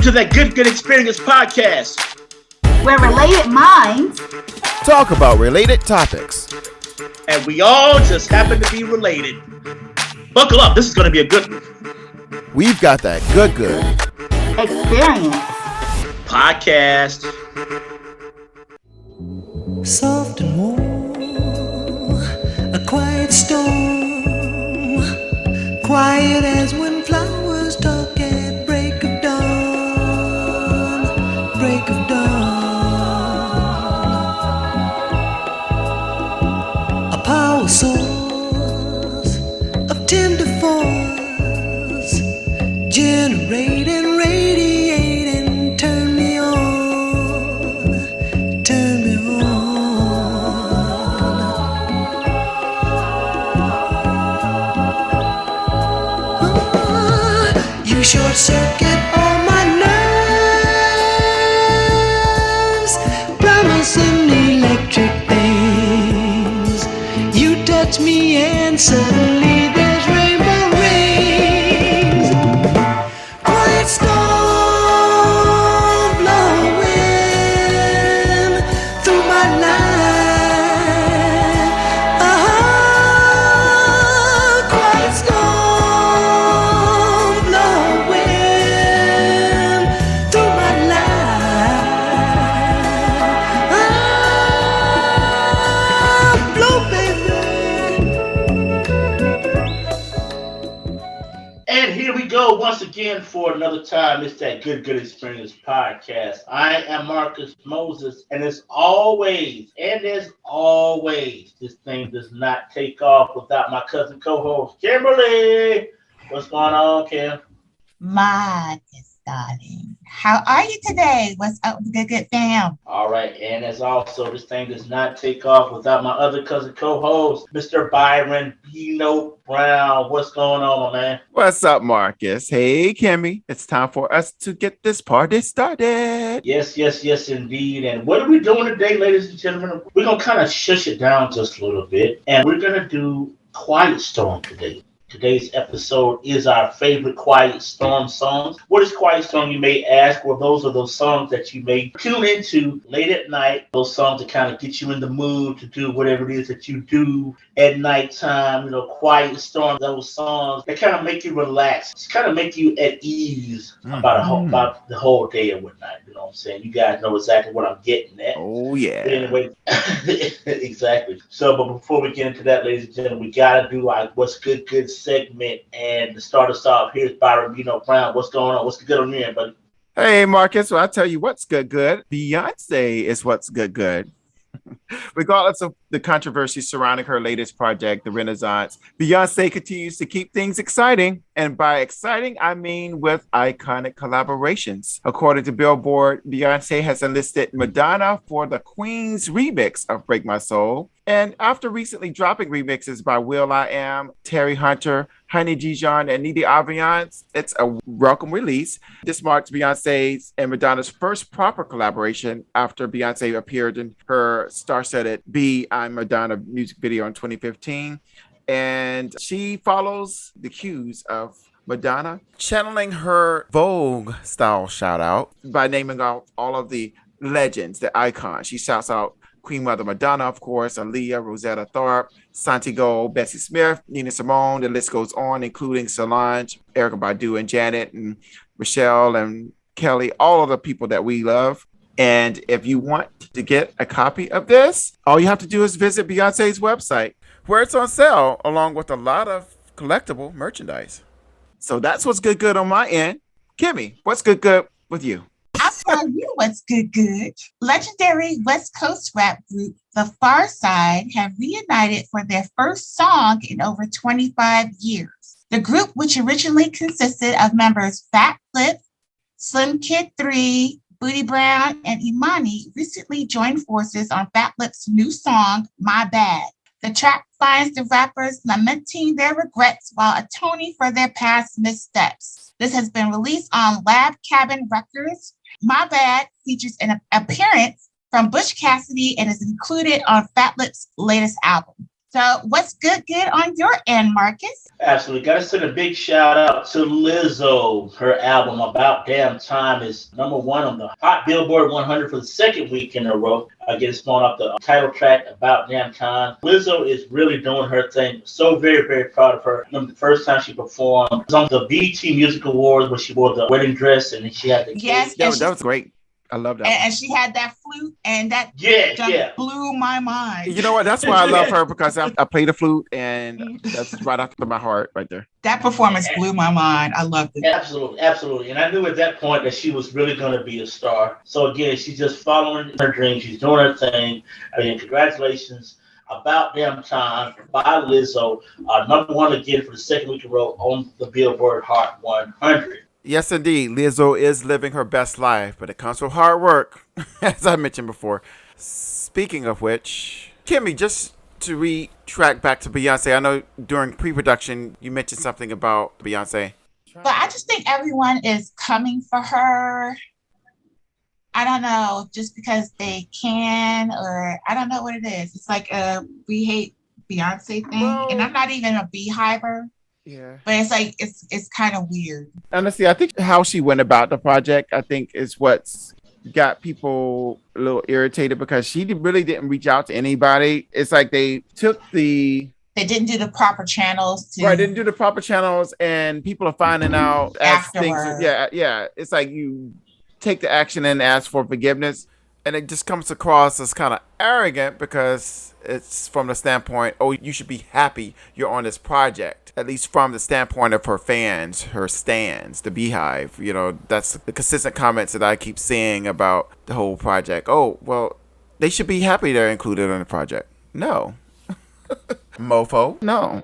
to that Good Experience podcast, where related minds talk about related topics. And we all just happen to be related. Buckle up, this is going to be a good one. We've got that good experience podcast. Soft and warm, a quiet storm, quiet as when flowers talk at break of dawn, break of dawn. A power source of tender force, generating, radiating, turn me on, turn me on. You short circuit all my nerves, promising electric things. You touch me and suddenly there's rainbow rings. Quiet storm blowing through my life. Quiet storm blowing through my life. Blow, baby. And here we go once again for another time. It's that Good Experience podcast. I am Marcus Moses, and as always, this thing does not take off without my cousin co-host, Kimberly. What's going on, Kim? Marcus, darling. How are you today? What's up with the good fam? All right, and as also, this thing does not take off without my other cousin co-host, Mr. Byron Bino Brown. What's going on, my man? What's up, Marcus? Hey, Kimmy. It's time for us to get this party started. Yes, indeed. And what are we doing today, ladies and gentlemen? We're going to kind of shush it down just a little bit, and we're going to do Quiet Storm today. Today's episode is our favorite Quiet Storm songs. What is Quiet Storm, you may ask? Well, those are those songs that you may tune into late at night. Those songs that kind of get you in the mood to do whatever it is that you do at nighttime. Quiet Storm, those songs that kind of make you relax. Just kind of make you at ease about the whole day and whatnot. You know what I'm saying? You guys know exactly what I'm getting at. Oh, yeah. But anyway, exactly. So, but before we get into that, ladies and gentlemen, we got to do our What's Good segment, and to start us off, here's Byron Bino Brown. What's going on? What's good on your end, buddy? Hey, Marcus. Well, I'll tell you what's good. Beyonce is what's good. Regardless of the controversy surrounding her latest project, The Renaissance, Beyonce continues to keep things exciting. And by exciting, I mean with iconic collaborations. According to Billboard, Beyonce has enlisted Madonna for the Queen's remix of Break My Soul. And after recently dropping remixes by will.i.am, Terry Hunter, Honey Dijon, and Needy Aviance, it's a welcome release. This marks Beyonce's and Madonna's first proper collaboration after Beyonce appeared in her star-studded Be I'm Madonna music video in 2015. And she follows the cues of Madonna, channeling her Vogue style shout out by naming out all of the legends, the icons. She shouts out Queen Mother Madonna, of course, Aaliyah, Rosetta Tharpe, Santiago, Bessie Smith, Nina Simone, the list goes on, including Solange, Erykah Badu, and Janet, and Michelle, and Kelly, all of the people that we love. And if you want to get a copy of this, all you have to do is visit Beyonce's website, where it's on sale, along with a lot of collectible merchandise. So that's what's good on my end. Kimmy, what's good with you? I'll tell you what's good. Legendary West Coast rap group The Far Side have reunited for their first song in over 25 years. The group, which originally consisted of members Fat Flip, Slim Kid 3, Booty Brown, and Imani, recently joined forces on Fat Flip's new song, My Bad. The track finds the rappers lamenting their regrets while atoning for their past missteps. This has been released on Lab Cabin Records. My Bad features an appearance from Bush Cassidy and is included on Fat Flip's latest album. So what's good on your end, Marcus? Absolutely. Got to send a big shout out to Lizzo. Her album About Damn Time is #1 on the Hot Billboard 100 for the second week in a row. Again, spawned off the title track About Damn Time. Lizzo is really doing her thing. So very, very proud of her. I remember the first time she performed was on the BET Music Awards where she wore the wedding dress and she had the Yes, Yeah, that was great. I love that. and she had that flute, and that yeah. blew my mind. You know what? That's why I love her, because I play the flute, and that's right after my heart right there. That performance blew my mind. I loved it. Absolutely. And I knew at that point that she was really going to be a star. So again, she's just following her dreams. She's doing her thing. Again, congratulations. About Damn Time by Lizzo. #1 again for the second week in a row on the Billboard Hot 100. Yes, indeed. Lizzo is living her best life, but it comes with hard work, as I mentioned before. Speaking of which, Kimmy, just to retrack back to Beyonce, I know during pre-production you mentioned something about Beyonce. But I just think everyone is coming for her. I don't know, just because they can, or I don't know what it is. It's like a we hate Beyonce thing. Well, and I'm not even a beehiver. Yeah. But it's like it's kind of weird. Honestly, I think how she went about the project, I think, is what's got people a little irritated, because she really didn't reach out to anybody. It's like they didn't do the proper channels right, didn't do the proper channels, and people are finding out as things. Yeah. It's like you take the action and ask for forgiveness, and it just comes across as kind of arrogant, because it's from the standpoint, oh, you should be happy you're on this project. At least from the standpoint of her fans, her stans, the Beehive. You know, that's the consistent comments that I keep seeing about the whole project. Oh, well, they should be happy they're included on the project. No. Mofo. No.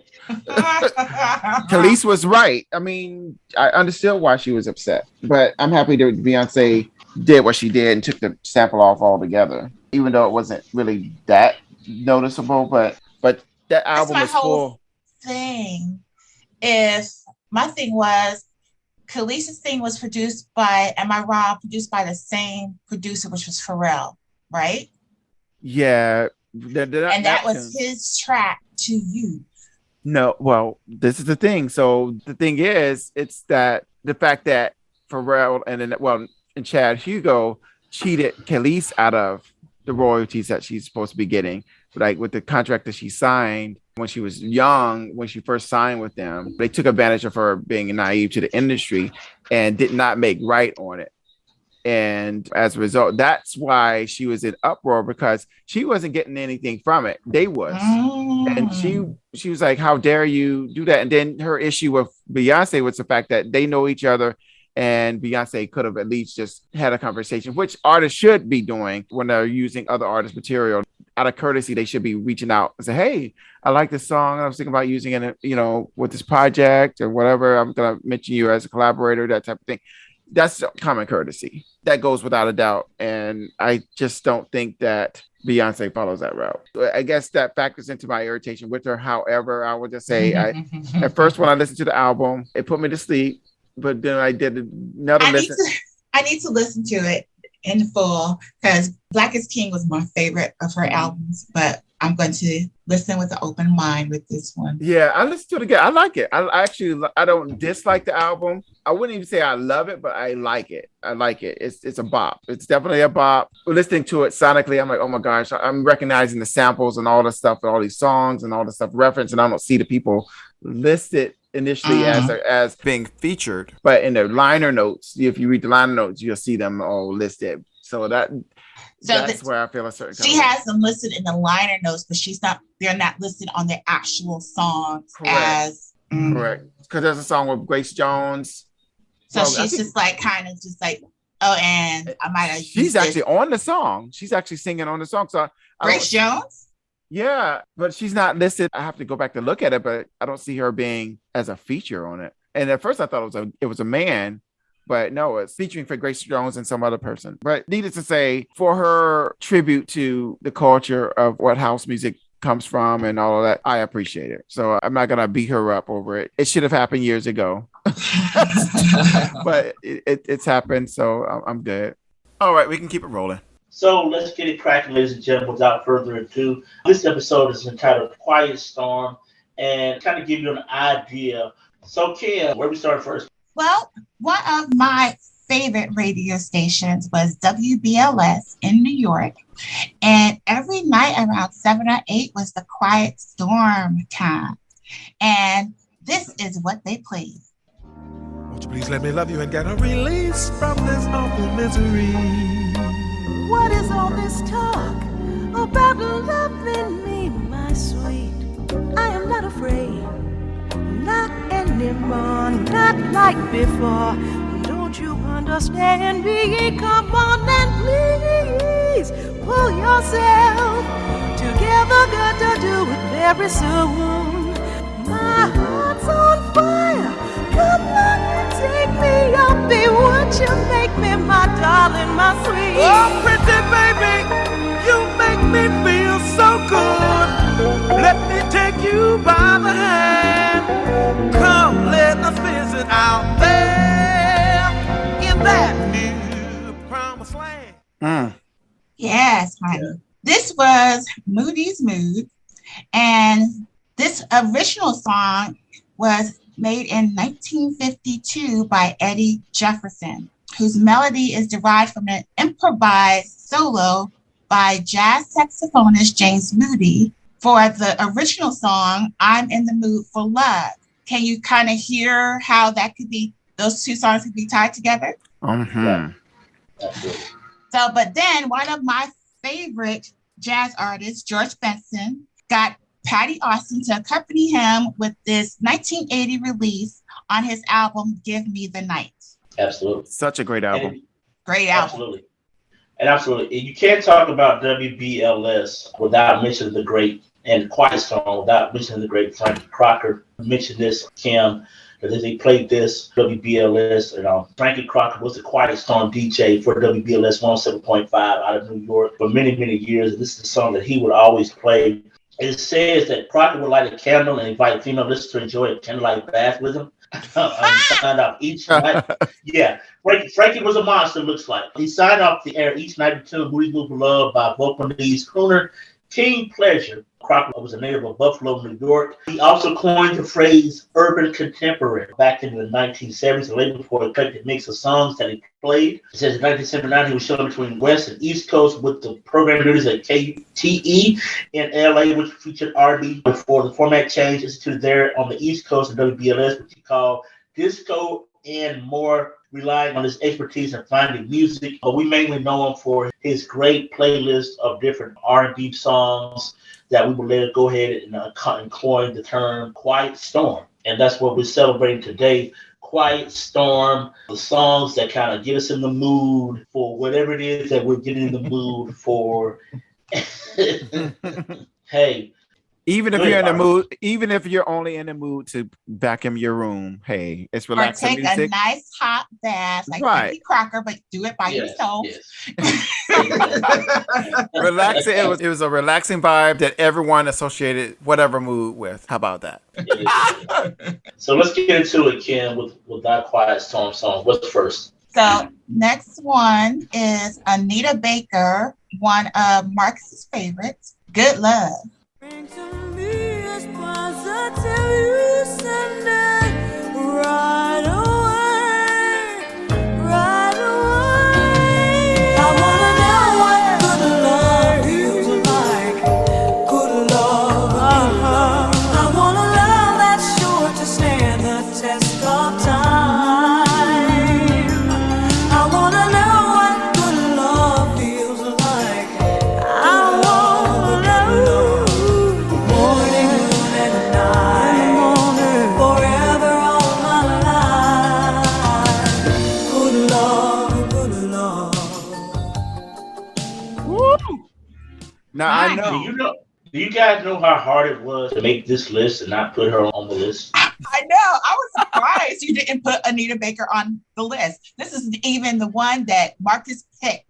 Khalees was right. I mean, I understood why she was upset, but I'm happy that Beyonce did what she did and took the sample off altogether, even though it wasn't really that noticeable. But that album was full thing. If my thing was Khalees's thing was produced by, am I wrong? Produced by the same producer, which was Pharrell, right? Yeah. And that was his track to you. No, well, this is the thing. So the thing is, it's that the fact that Pharrell and Chad Hugo cheated Khalees out of the royalties that she's supposed to be getting, like with the contract that she signed when she was young, when she first signed with them. They took advantage of her being naive to the industry and did not make right on it. And as a result, that's why she was in uproar, because she wasn't getting anything from it. They was. And she was like, how dare you do that? And then her issue with Beyonce was the fact that they know each other, and Beyonce could have at least just had a conversation, which artists should be doing when they're using other artists' material. Out of courtesy, they should be reaching out and say, hey, I like this song. I was thinking about using it, with this project or whatever. I'm going to mention you as a collaborator, that type of thing. That's common courtesy. That goes without a doubt. And I just don't think that Beyonce follows that route. I guess that factors into my irritation with her. However, I would just say, at first, when I listened to the album, it put me to sleep. But then I did another listen. I need to listen to it in full, because Black is King was my favorite of her albums. But I'm going to listen with an open mind with this one. Yeah, I listened to it again. I like it. I don't dislike the album. I wouldn't even say I love it, but I like it. It's a bop. It's definitely a bop. Listening to it sonically, I'm like, oh my gosh, I'm recognizing the samples and all the stuff and all these songs and all the stuff referenced, and I don't see the people listed initially as being featured. But in the liner notes, if you read the liner notes, you'll see them all listed. So that's where I feel a certain. She has them listed in the liner notes, but they're not listed on their actual songs. Correct. Correct. Because there's a song with Grace Jones. So she's just like, oh, and I might have. She's actually on the song. She's actually singing on the song. So Grace Jones? Yeah, but she's not listed. I have to go back to look at it, but I don't see her being as a feature on it. And at first I thought it was a man, but no, it's featuring for Grace Jones and some other person. But needless to say, for her tribute to the culture of what house music comes from and all of that, I appreciate it. So I'm not going to beat her up over it. It should have happened years ago, but it's happened. So I'm good. All right, we can keep it rolling. So let's get it cracking, ladies and gentlemen, without further ado. This episode is entitled Quiet Storm and kind of give you an idea. So, Kim, where we start first? Well, one of my favorite radio stations was WBLS in New York. And every night around 7 or 8 was the Quiet Storm time. And this is what they played. Won't you please let me love you and get a release from this awful misery? What is all this talk about loving me, my sweet? I am not afraid, not anymore, not like before. Don't you understand me? Come on and please pull yourself together. Got to do it very soon. My heart's on fire. Come on and take me up. Be what you make me, my darling, my sweet. Oh, pretty baby, you make me feel so good. Let me take you by the hand. Come, let us visit out there in that new promised land. Yes, honey. This was Moody's Mood. And this original song was made in 1952 by Eddie Jefferson, whose melody is derived from an improvised solo by jazz saxophonist James Moody for the original song, I'm in the Mood for Love. Can you kind of hear how that could be, those two songs could be tied together? Yeah, absolutely. So, but then one of my favorite jazz artists, George Benson, got Patty Austin to accompany him with this 1980 release on his album, Give Me the Night. Absolutely. Such a great album. Great album. Absolutely. And absolutely. You can't talk about WBLS without mentioning the great and Quiet Storm, without mentioning the great Frankie Crocker. Mention this, Kim, that they played this WBLS. Frankie Crocker was the Quiet Storm DJ for WBLS 107.5 out of New York for many, many years. And this is a song that he would always play. It says that Crocker would light a candle and invite female listeners to enjoy a candlelight bath with him. Signed off each night. Yeah, Frankie was a monster, looks like. He signed off the air each night to tune Moody's Mood for Love by Vocalese crooner King Pleasure. Crocker was a native of Buffalo, New York. He also coined the phrase urban contemporary back in the 1970s, a label for an eclectic mix of songs that he played. It says in 1979 he was showing between West and East Coast with the program duties at KTE in LA, which featured R&B before the format change instituted there on the East Coast of WBLS, which he called disco and more, relying on his expertise in finding music. But we mainly know him for his great playlist of different R&B songs that we will let go ahead and coin the term Quiet Storm. And that's what we're celebrating today. Quiet Storm, the songs that kind of get us in the mood for whatever it is that we're getting in the mood for. Hey. Even if you're in the mood, even if you're only in the mood to vacuum your room, hey, it's relaxing or take music. A nice hot bath like Frankie Crocker, but do it by yourself. Yes. Relaxing. It was a relaxing vibe that everyone associated whatever mood with. How about that? So let's get into it, Kim, with that Quiet Storm song. What's first? So next one is Anita Baker, one of Marcus's favorites, Good Love. Bring to me as positive you send it right away, right away. I wanna know what good love feels like, good love, I want a love that's sure to stand the test of time. I wanna know what good love feels like. I wanna know. Morning, noon, and night, forever all my life. Good love, good love. Now I Nice. know. Do you guys know how hard it was to make this list and not put her on the list? I know. I was surprised you didn't put Anita Baker on the list. This is even the one that Marcus picked.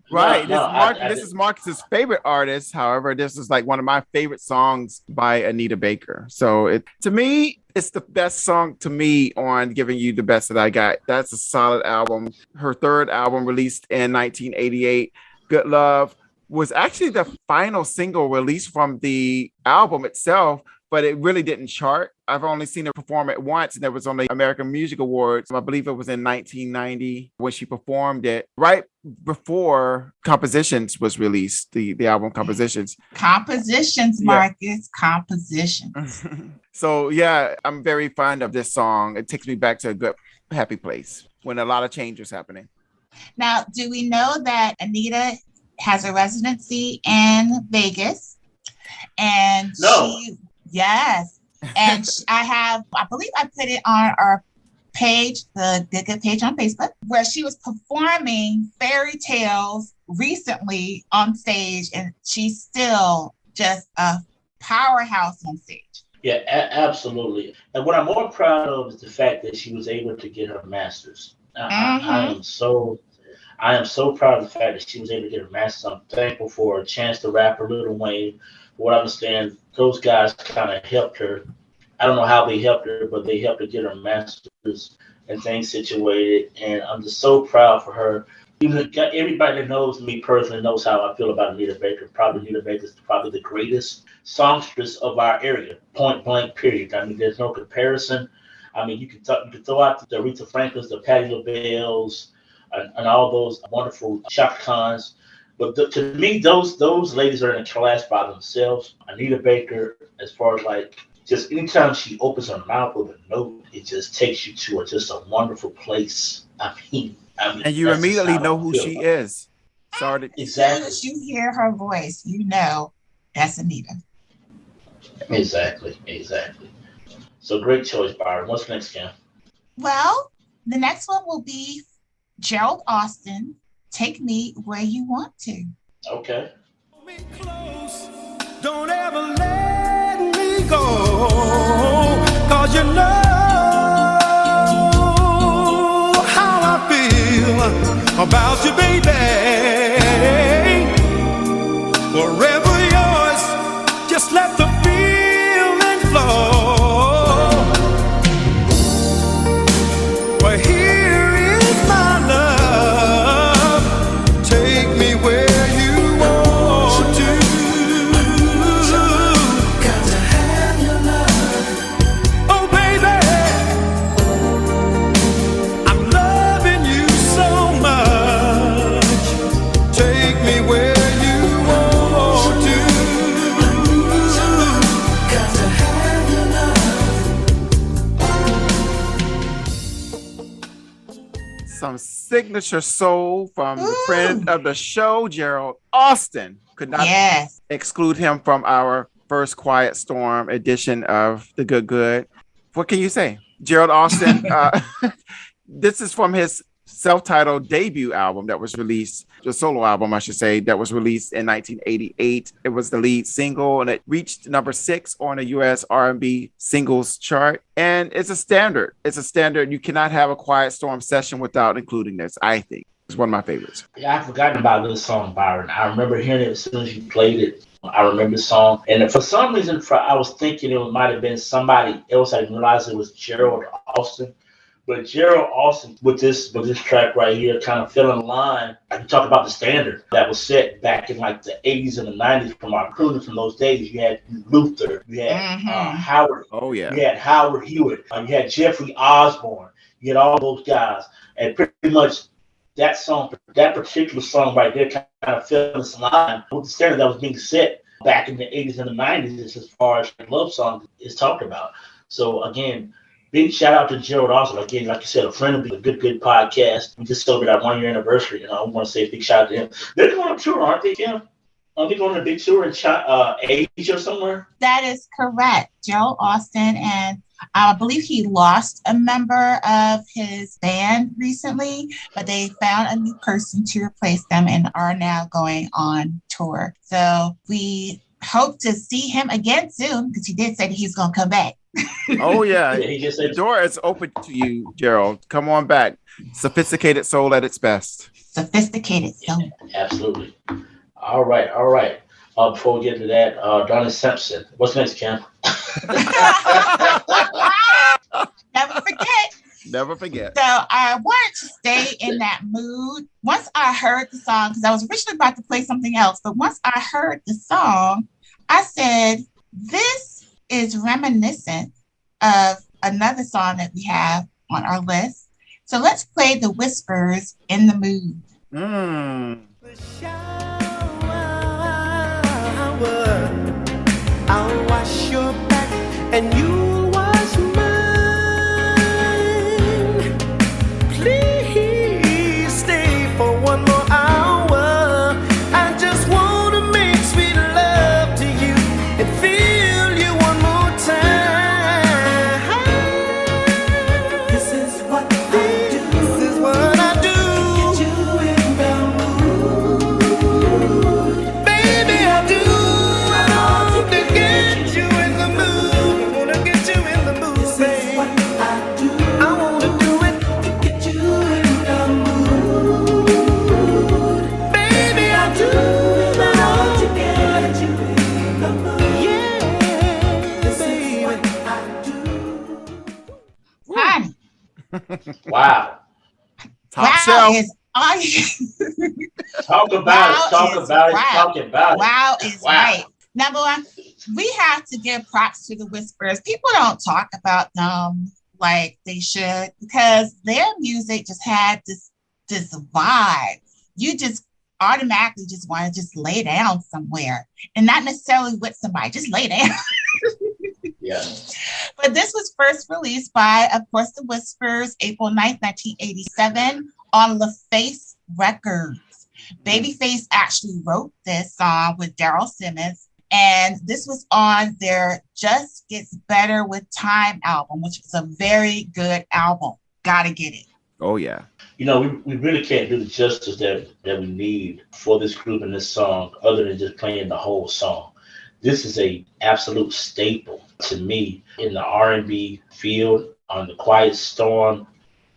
Right. No, This is Marcus's favorite artist. However, this is like one of my favorite songs by Anita Baker. So to me, it's the best song to me on Giving You the Best That I Got. That's a solid album. Her third album released in 1988. Good Love was actually the final single released from the album itself, but it really didn't chart. I've only seen her perform it once, and it was on the American Music Awards. I believe it was in 1990 when she performed it, right before Compositions was released, the album Compositions. Compositions, Marcus, compositions. So yeah, I'm very fond of this song. It takes me back to a good, happy place when a lot of change was happening. Now, do we know that Anita has a residency in Vegas? And yes. And I believe I put it on our page, the Good Good page on Facebook, where she was performing Fairy Tales recently on stage, and she's still just a powerhouse on stage. Yeah, absolutely. And what I'm more proud of is the fact that she was able to get her master's. I am so proud of the fact that she was able to get her master's. I'm thankful for a chance to rap with Lil Wayne. What I understand, those guys kind of helped her. I don't know how they helped her, but they helped her get her master's and things situated. And I'm just so proud for her. Everybody that knows me personally knows how I feel about Anita Baker. Anita Baker is probably the greatest songstress of our area, point blank, period. I mean, there's no comparison. I mean, you can throw out the Aretha Franklins, the Patti LaBelle's, and all those wonderful Chaka Khans. But to me, those ladies are in a class by themselves. Anita Baker, as far as like, just anytime she opens her mouth with a note, it just takes you to just a wonderful place. I mean, and you immediately know who she is. Exactly. As soon as you hear her voice, you know that's Anita. Exactly. So great choice, Byron. What's next, Kim? Well, the next one will be Gerald Austin, Take Me Where You Want To. Okay. Hold me close. Don't ever let me go, 'cause you know how I feel about you, baby. Forever yours, just let the feeling flow. Well, here is my love. Take me where you want to. Got to have your love. Oh, baby, I'm loving you so much. Take me where you want to. Got to have your love. Some signature soul from the friend of the show, Gerald Austin. Could not exclude him from our first Quiet Storm edition of The Good Good. What can you say? Gerald Austin, this is from his self-titled debut album that was released, the solo album, I should say, that was released in 1988. It was the lead single, and it reached number 6 on the U.S. R&B singles chart. And it's a standard. It's a standard. You cannot have a Quiet Storm session without including this, I think. It's one of my favorites. Yeah, I forgot about this song, Byron. I remember hearing it as soon as you played it. I remember the song. And for some reason, I was thinking it might have been somebody else. I didn't realize it was Gerald Austin. But Gerald Austin, with this track right here, kind of fell in line. I can talk about the standard that was set back in like the 80s and the 90s from our crooners from those days. You had Luther, you had Howard. Oh, yeah. You had Howard Hewitt. You had Jeffrey Osborne. You had all those guys. And pretty much that song, that particular song right there kind of fell in this line with the standard that was being set back in the 80s and the 90s as far as love song is talked about. So, again, big shout out to Gerald Austin. Again, like you said, a friend of the Good Good podcast. We just celebrated our 1-year anniversary, and I want to say a big shout out to him. They're going on tour, aren't they, Kim? Are they going on a big tour in Asia or somewhere? That is correct. Gerald Austin, and I believe he lost a member of his band recently, but they found a new person to replace them and are now going on tour. So we hope to see him again soon, because he did say that he's going to come back. Oh, yeah. He just said, the door is open to you, Gerald. Come on back. Sophisticated soul at its best. Sophisticated soul. Absolutely. All right. Before we get to that, Donnie Simpson. What's next, Kim? Never forget. Never forget. So I wanted to stay in that mood. Once I heard the song, because I was originally about to play something else, but once I heard the song, I said, this is reminiscent of another song that we have on our list. So let's play The Whispers, In the Mood. I'll wash your back and you'll wash mine. Please stay for one more hour. I just want to make sweet love to you and feel you one more time. This is what I do. This is what I do. Get you in the mood. Baby, I do. Wow. Top shelf. Talk about it. Talk about it. Talk about it. Wow is right. Number one, we have to give props to the Whispers. People don't talk about them like they should because their music just had this vibe. You just automatically just want to just lay down somewhere and not necessarily with somebody, just lay down. Yeah. But this was first released by, of course, the Whispers, April 9th, 1987 on LaFace Records. Babyface actually wrote this song with Daryl Simmons, and this was on their Just Gets Better with Time album, which was a very good album. Gotta get it. Oh, yeah. You know, we really can't do the justice that we need for this group and this song other than just playing the whole song. This is a absolute staple to me in the R&B field, on the Quiet Storm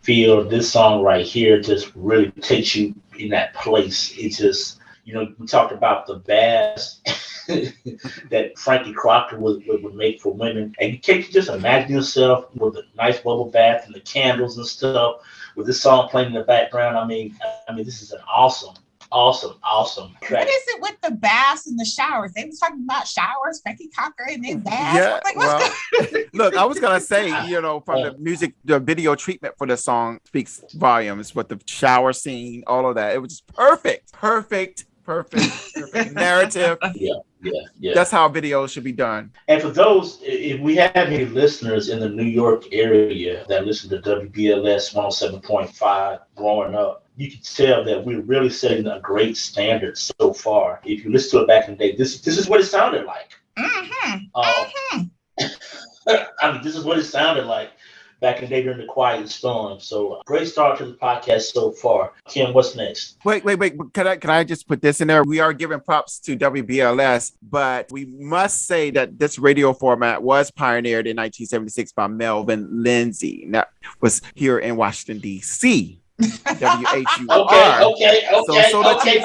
field. This song right here just really takes you in that place. It just, you know, we talked about the baths that Frankie Crocker would make for women. And you can't just imagine yourself with a nice bubble bath and the candles and stuff with this song playing in the background. I mean, this is an awesome track. What is it with the baths and the showers? They was talking about showers, Frankie Cocker and then baths. Yeah, Like, well, look, I was gonna say, you know, from the music, the video treatment for the song speaks volumes. With the shower scene, all of that, it was just perfect narrative. Yeah. That's how videos should be done. And for those, if we have any listeners in the New York area that listen to WBLS 107.5 growing up, you can tell that we're really setting a great standard so far. If you listen to it back in the day, this is what it sounded like. This is what it sounded like back in the day during the Quiet Storm. So great start to the podcast so far. Kim, what's next? Wait. Can I just put this in there? We are giving props to WBLS, but we must say that this radio format was pioneered in 1976 by Melvin Lindsay. And that was here in Washington, D.C. WHUR. Okay.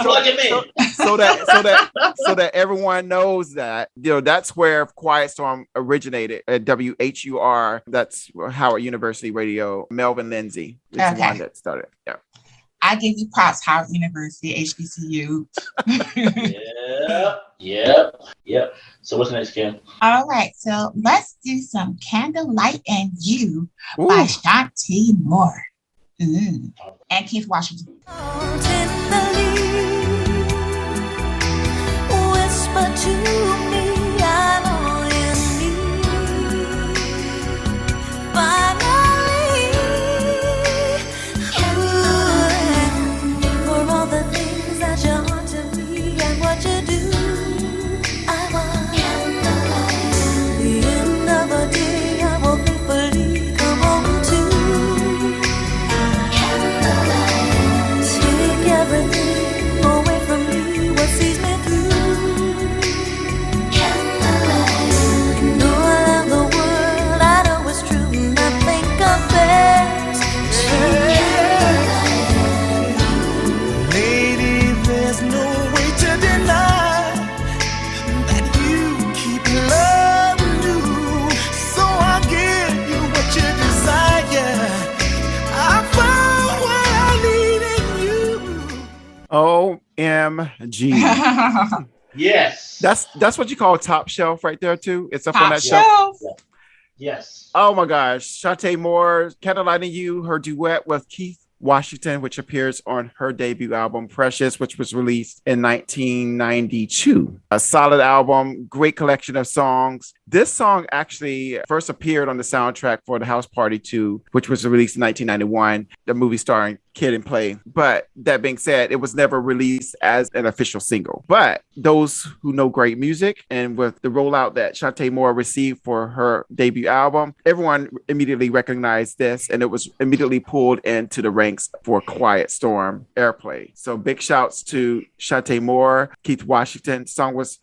Plug him in. So that everyone knows that, you know, that's where Quiet Storm originated at WHUR. That's Howard University Radio. Melvin Lindsay is the one that started. Yeah. I give you props, Howard University, HBCU. Yep. So what's next, Kim? All right, so let's do some Candlelight and You by Shanti Moore. And Keith Washington. Whisper to me, I'm all you need. Finally, for all the things that you want to be and what you do, I want the end of the day. I will faithfully come home to. Take everything away from me, what sees me through. OMG. Yes. That's what you call top shelf right there too. It's up on Top that shelf. shelf. Yes. Oh my gosh. Shantae Moore, Candlelighting You, her duet with Keith Washington, which appears on her debut album Precious, which was released in 1992. A solid album, great collection of songs. This song actually first appeared on the soundtrack for The House Party 2, which was released in 1991, the movie starring Kid and Play. But that being said, it was never released as an official single. But those who know great music, and with the rollout that Shantae Moore received for her debut album, everyone immediately recognized this, and it was immediately pulled into the ranks for Quiet Storm airplay. So big shouts to Shantae Moore, Keith Washington. The song was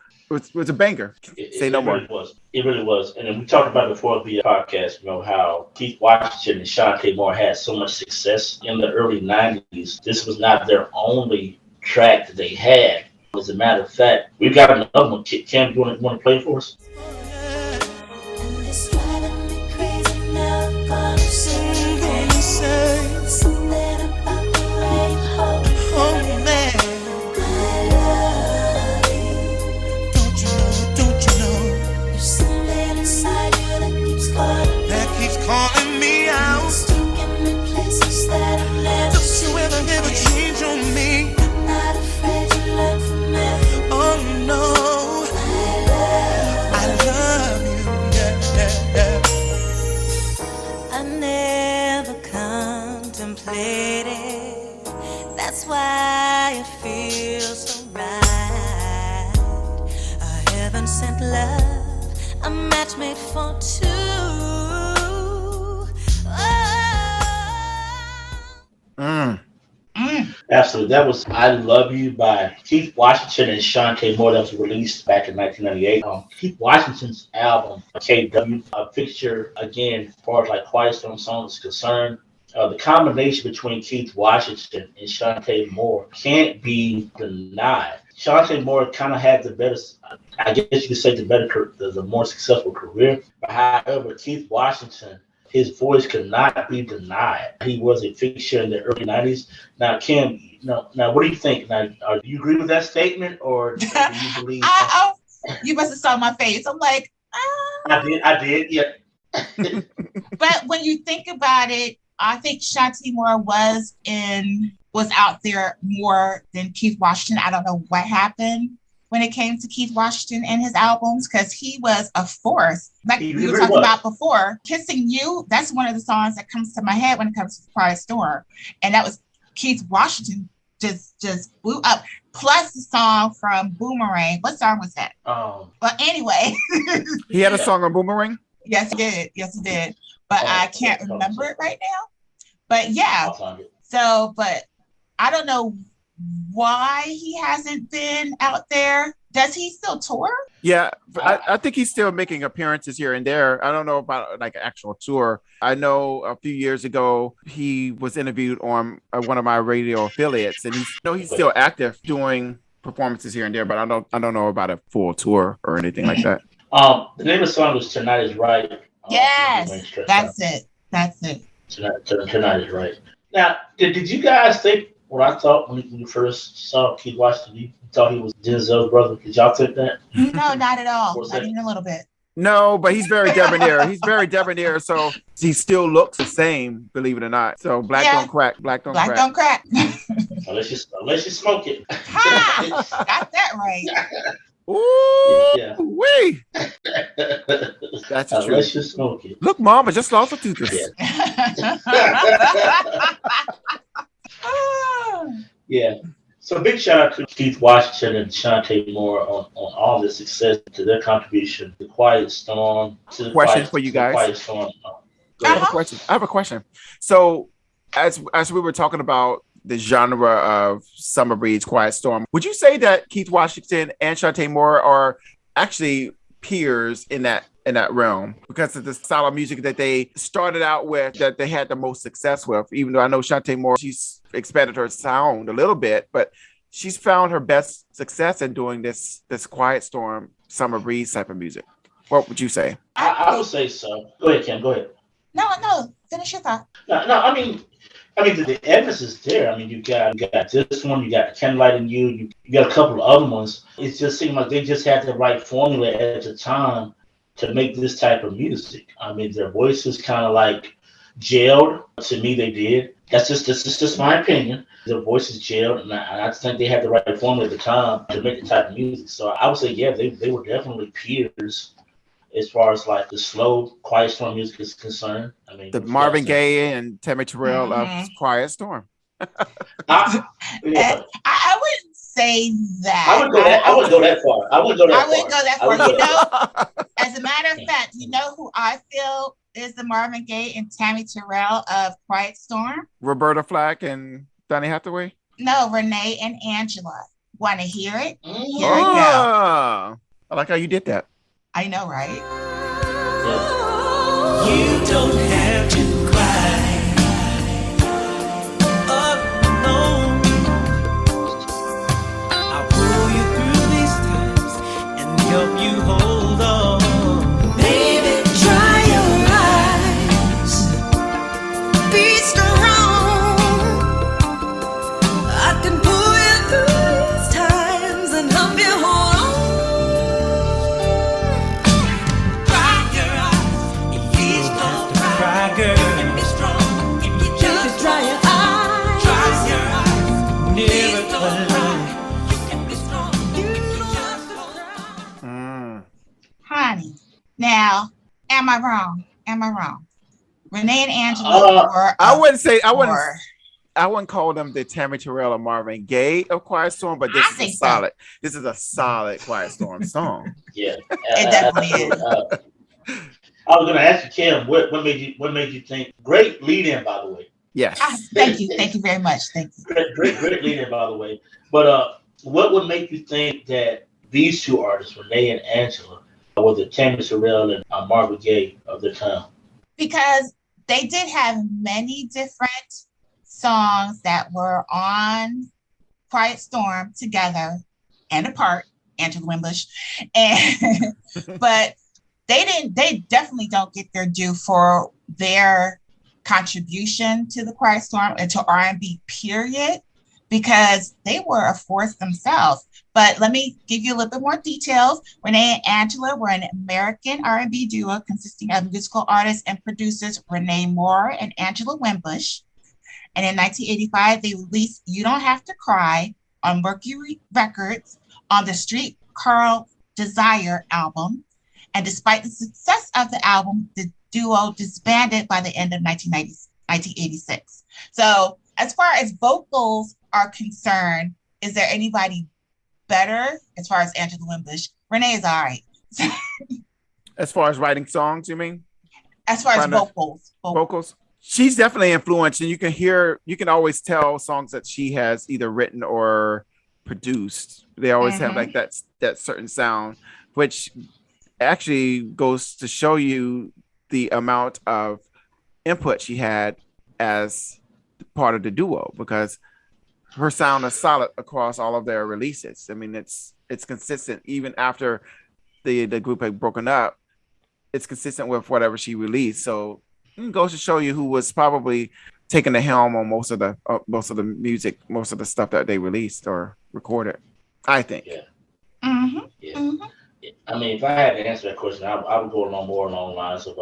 a banger. Say no more. Really was. It really was. And then we talked about before the podcast, how Keith Washington and Shantae Moore had so much success in the early 90s. This was not their only track that they had. As a matter of fact, we've got another one. Cam, you want to play for us? Calling me out. Don't you ever change on me. I'm not afraid to learn from it. Oh no, I love you. Yeah. I never contemplated. That's why it feels so right. A heaven sent love, a match made for two. Absolutely. That was I Love You by Keith Washington and Shantae Moore. That was released back in 1998. Keith Washington's album, KW, a fixture, again, as far as like Quiet Storm songs is concerned. The combination between Keith Washington and Shantae Moore can't be denied. Shantae Moore kind of had the better, I guess you could say, the more successful career. But however, Keith Washington, his voice could not be denied. He was a fixture in the early 90s. Now, Kim, now what do you think? Now, do you agree with that statement, or do you believe? You must have saw my face. I'm like, I did, yeah. But when you think about it, I think Shantae Moore was out there more than Keith Washington. I don't know what happened when it came to Keith Washington and his albums, because he was a force. Like we were talking about before, Kissing You, that's one of the songs that comes to my head when it comes to Quiet Storm. And that was Keith Washington just blew up. Plus the song from Boomerang. What song was that? But anyway. He had a song on Boomerang? Yes, he did. But I can't remember it right now. But yeah. So, but I don't know why he hasn't been out there. Does he still tour? Yeah, I think he's still making appearances here and there. I don't know about like an actual tour. I know a few years ago he was interviewed on one of my radio affiliates, and he's still active doing performances here and there. But I don't know about a full tour or anything like that. The name of the song was Tonight Is Right. Yes, that's it. Tonight Is Right. Now, did you guys think what I thought when you first saw Keith Washington? You thought he was Denzel's brother. Did y'all think that? No, not at all. Not even a little bit. No, but he's very debonair. He's very debonair, so he still looks the same, believe it or not. So black don't crack. Black don't crack. Unless you smoke it. Ha! Got that right. Ooh, yeah. Wee. That's the truth. Unless you smoke it. Look, Mom, I just lost a tooth. Yeah. So big shout out to Keith Washington and Shantae Moore on all the success, to their contribution to Quiet Storm. Question for you guys. Quiet Storm. I have a question. So as we were talking about the genre of Summer Breeze, Quiet Storm, would you say that Keith Washington and Shantae Moore are actually peers in that realm because of the style of music that they started out with, that they had the most success with? Even though I know Shantae Moore, she's expanded her sound a little bit, but she's found her best success in doing this Quiet Storm, Summer Breeze type of music. What would you say? I would say so. Go ahead, Kim. Go ahead. No. Finish your thought. No. I mean, I mean, the evidence is there. I mean, you got this one, you got Candlelight in you got a couple of other ones. It just seemed like they just had the right formula at the time to make this type of music. I mean, their voices kind of like gelled. To me, they did. This is just my opinion. Their voices gelled, and I just think they had the right formula at the time to make the type of music. So I would say, yeah, they were definitely peers as far as like the slow, quiet storm music is concerned. I mean, The Marvin Gaye and Tammy Terrell of Quiet Storm. I, yeah, I wouldn't say that. I would go that far. I wouldn't go that far. You know, as a matter of fact, you know who I feel is the Marvin Gaye and Tammy Terrell of Quiet Storm? Roberta Flack and Donny Hathaway. No, Renee and Angela. Want to hear it? Here we go. I like how you did that. I know, right? You don't have to cry. Oh, no. I'll pull you through these times and help you hold on. Baby, dry your eyes. Be strong. I can pull you through these times and help you hold on. Honey, now, am I wrong? Renee and Angela I wouldn't call them the Tammy Terrell or Marvin Gaye of Quiet Storm, but this is a solid Quiet Storm song. Yeah, it definitely is. I was going to ask you, Kim, what made you think? Great lead-in, by the way. Yes. Thank you very much. Thank you. Great lead-in, by the way. But what would make you think that these two artists, Renee and Angela, were the Tammy Terrell and Marvin Gaye of the time? Because they did have many different songs that were on Quiet Storm together and apart, Angela Winbush, and but they definitely don't get their due for their contribution to the Quiet Storm and to R&B period, because they were a force themselves. But let me give you a little bit more details. Renee and Angela were an American R&B duo consisting of musical artists and producers Renee Moore and Angela Winbush. And in 1985, they released You Don't Have to Cry on Mercury Records on the Street Carl Desire album. And despite the success of the album, the duo disbanded by the end of 1986. So as far as vocals are concerned, is there anybody better as far as Angela Winbush? Renee is all right. As far as writing songs, you mean? As far as vocals. She's definitely influenced, and you can always tell songs that she has either written or produced. They always have like that certain sound, which actually goes to show you the amount of input she had as part of the duo, because her sound is solid across all of their releases. I mean, it's consistent even after the group had broken up. It's consistent with whatever she released. So it goes to show you who was probably taking the helm on most of the music, most of the stuff that they released or recorded, I think. Yeah. I mean, if I had to answer that question, I would go more along the lines of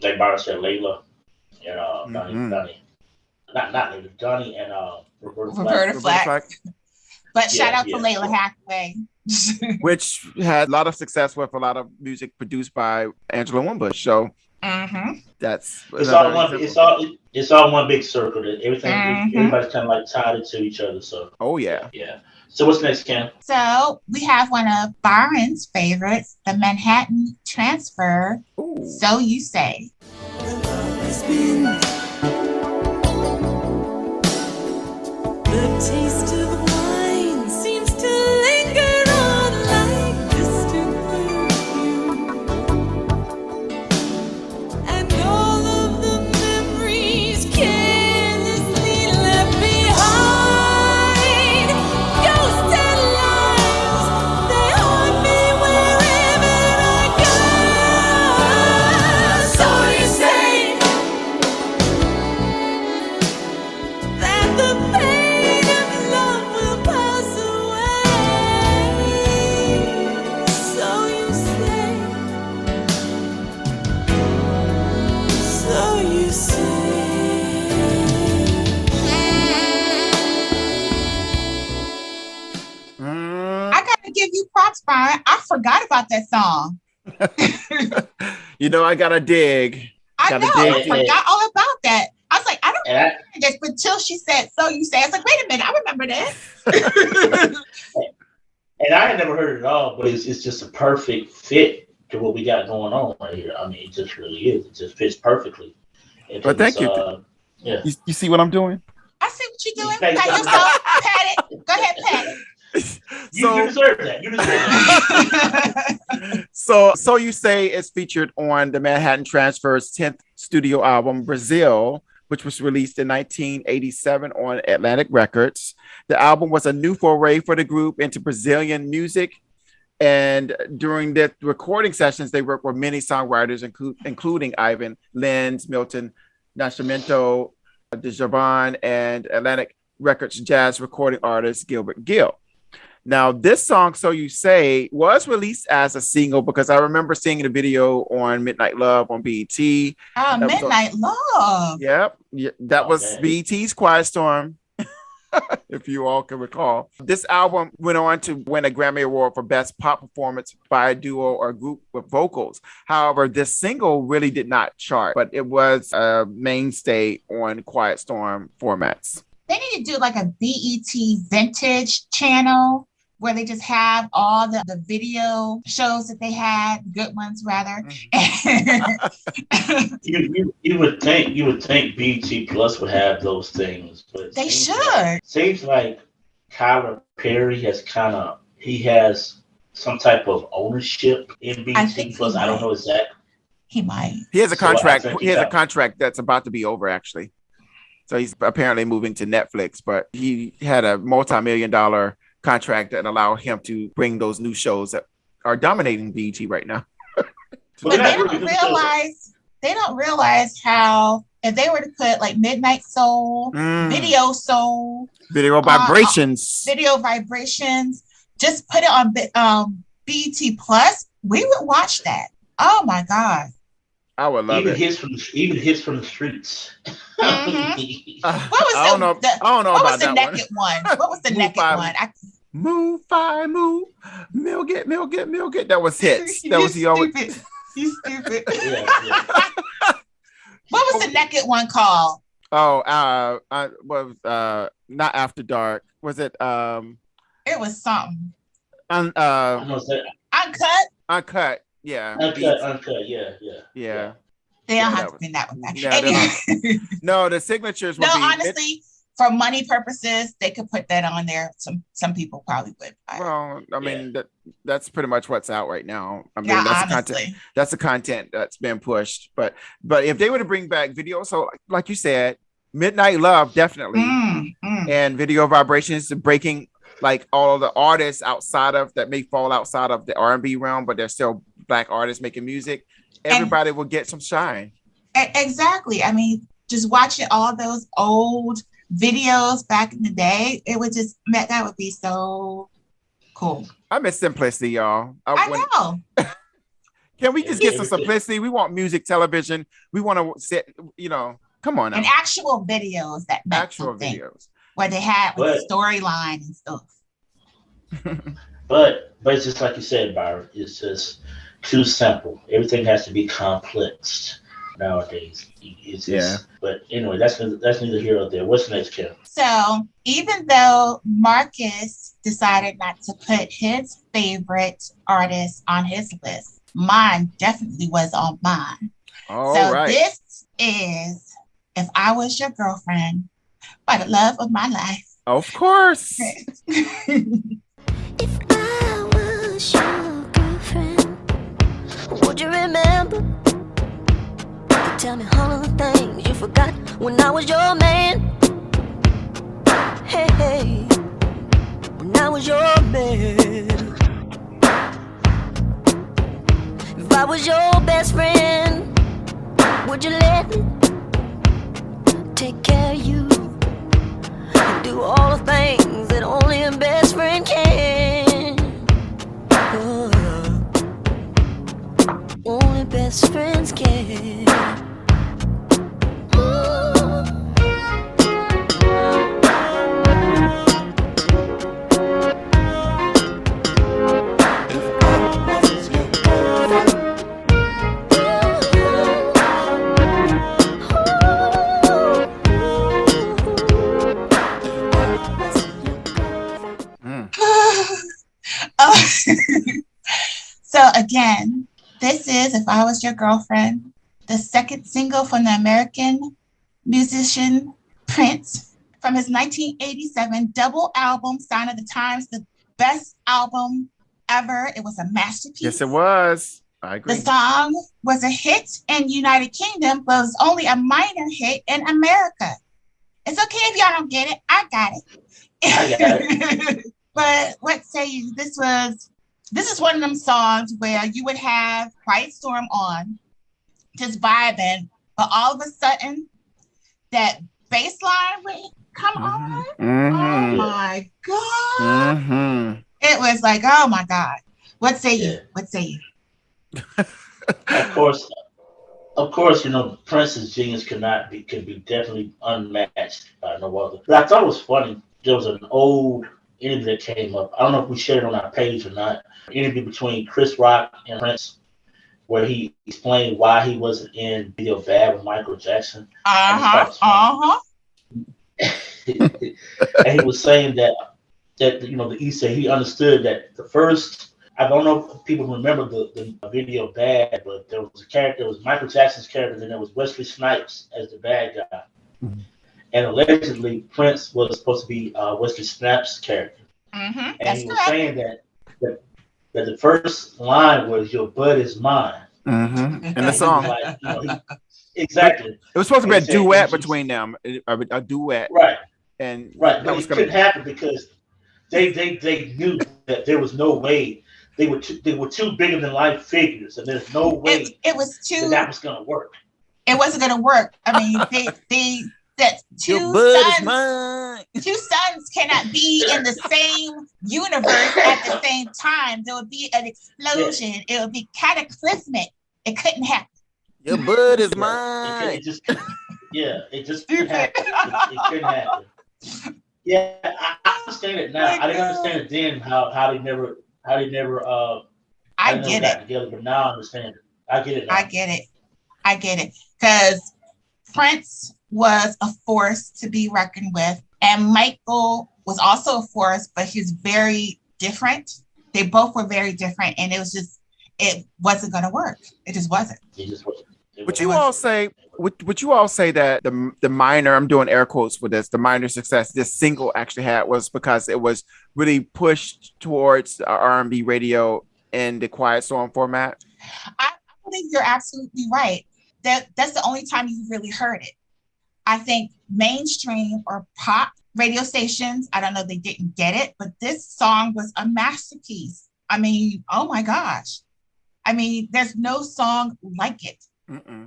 like Byron said, Layla and Donnie. Not Layla, Donnie and Roberta Flack. But shout out to Layla Hathaway. Which had a lot of success with a lot of music produced by Angela Winbush. So that's it's all one big circle. Everybody's kind of like tied into each other. So yeah. So what's next, Cam? So we have one of Byron's favorites, the Manhattan Transfer. Ooh. So You Say. The taste of wine seems to linger on like distant perfume, and all of the memories carelessly left behind. Ghosts and lies, they haunt me wherever I go. So you props, Byron. I forgot about that song. You know, I gotta dig. I Gotta know. dig I deep. forgot all about that. I was like, I don't And I, remember this until she said, so you say. I was like, wait a minute, I remember that. and I had never heard it at all, but it's just a perfect fit to what we got going on right here. I mean, it just really is. It just fits perfectly. Well, thank you. Yeah. You see what I'm doing? I see what you're doing. Thank Pat you. yourself. Pat it. Go ahead, pat it. You deserve that. You deserve that. So You Say is featured on the Manhattan Transfer's 10th studio album, Brazil, which was released in 1987 on Atlantic Records. The album was a new foray for the group into Brazilian music. And during the recording sessions, they worked with many songwriters, including Ivan Lins, Milton Nascimento, Djavan, and Atlantic Records jazz recording artist Gilbert Gill. Now, this song, So You Say, was released as a single because I remember seeing the video on Midnight Love on BET. Midnight Love. Yep. That was Okay. BET's Quiet Storm, if you all can recall. This album went on to win a Grammy Award for Best Pop Performance by a Duo or Group with Vocals. However, this single really did not chart, but it was a mainstay on Quiet Storm formats. They need to do like a BET vintage channel where they just have all the video shows that they had, good ones rather. You would think BT Plus would have those things, but it They seems should. Seems like Tyler Perry has he has some type of ownership in I BT think Plus. he I don't might. know exactly. He might. He has a So I contract. think He has a got- contract that's about to be over, actually. So he's apparently moving to Netflix, but he had a multi-million-dollar contract that allowed him to bring those new shows that are dominating BET right now. But Well, they that's don't really good show. realize how if they were to put like Midnight Soul, Video Soul, Video vibrations. Video Vibrations, just put it on BET Plus, we would watch that. Oh my God. I would love Even it. hits from the streets. Mhm. I What was don't know. the, I don't know what about was the that one. naked one? What was the Move naked five. one? Move, fi, move, milk it. That was hits. That was the You always. stupid. You stupid. Yeah. What was the naked one called? Oh, was not After Dark. Was it It was something. I know that. Uncut. Uncut? Yeah. Uncut. Yeah. Yeah. They don't Yeah, have that to bring that one back. Yeah, they No, the signatures would No, be. honestly, for money purposes, they could put that on there. Some people probably would. Well, I mean that's pretty much what's out right now. I mean Yeah, that's honestly. the content that's been pushed. But if they were to bring back video, so like you said, Midnight Love definitely, and Video Vibrations, breaking like all of the artists outside of that may fall outside of the R&B realm, but they're still Black artists making music. Everybody will get some shine. Exactly. I mean, just watching all those old videos back in the day, that would be so cool. I miss simplicity, y'all. I know. Can we just get some simplicity? We want music, television. We want to sit, come on now. And actual videos that meant Actual something, videos. where they had with the storyline and stuff. But it's just like you said, Byron. It's just too simple. Everything has to be complex nowadays. But anyway, that's neither here nor there. What's next, Kim? So even though Marcus decided not to put his favorite artist on his list, mine definitely was on mine. All right. This is If I Was Your Girlfriend by the love of my life. Of course. If I was your girlfriend, would you remember? You tell me all of the things you forgot when I was your man. Hey, when I was your man. If I was your best friend, would you let me take care of you and do all the things that only a best friend can? Only best friends can. again, this is If I Was Your Girlfriend, the second single from the American musician Prince from his 1987 double album, Sign of the Times, the best album ever. It was a masterpiece. Yes, it was. I agree. The song was a hit in United Kingdom, but was only a minor hit in America. It's okay if y'all don't get it. I got it. I got it. But what say you? This is one of them songs where you would have Quiet Storm on, just vibing, but all of a sudden that bass line would come on. Oh my God. It was like, oh my God. What say you? What say you? Of course, you know, Prince's genius can be definitely unmatched by no other. But I thought it was funny. There was an old interview that came up. I don't know if we shared it on our page or not. An interview between Chris Rock and Prince, where he explained why he wasn't in Video Bad with Michael Jackson. And he was saying that you know, he said he understood that the first. I don't know if people remember the Video Bad, but there was a character. It was Michael Jackson's character, and there was Wesley Snipes as the bad guy. Mm-hmm. And allegedly, Prince was supposed to be Wesley Snipes' character. Mm-hmm. And he was saying that the first line was "Your bud is mine." Mm-hmm. In the song, like, you know, exactly. It was supposed to be a duet between them, a duet, right? And right, but it couldn't happen because they knew that there was no way. They were two bigger than life figures, and there's no way it was too that was gonna work. It wasn't gonna work. I mean, two sons cannot be in the same universe at the same time. There would be an explosion. Yeah. It would be cataclysmic. It couldn't happen. Your bud is mine. It just couldn't happen. It couldn't happen. Yeah, I understand it now. I didn't understand it then how they never I get got together, but now I understand it. I get it now. I get it. Because Prince was a force to be reckoned with, and Michael was also a force, but he's very different. They both were very different, and it wasn't going to work. It just wasn't. Would you all say that the minor, I'm doing air quotes with this, the minor success this single actually had was because it was really pushed towards R&B radio in the Quiet Storm format? I believe you're absolutely right. That's the only time you really heard it. I think mainstream or pop radio stations, I don't know, they didn't get it, but this song was a masterpiece. I mean, oh my gosh. I mean, there's no song like it.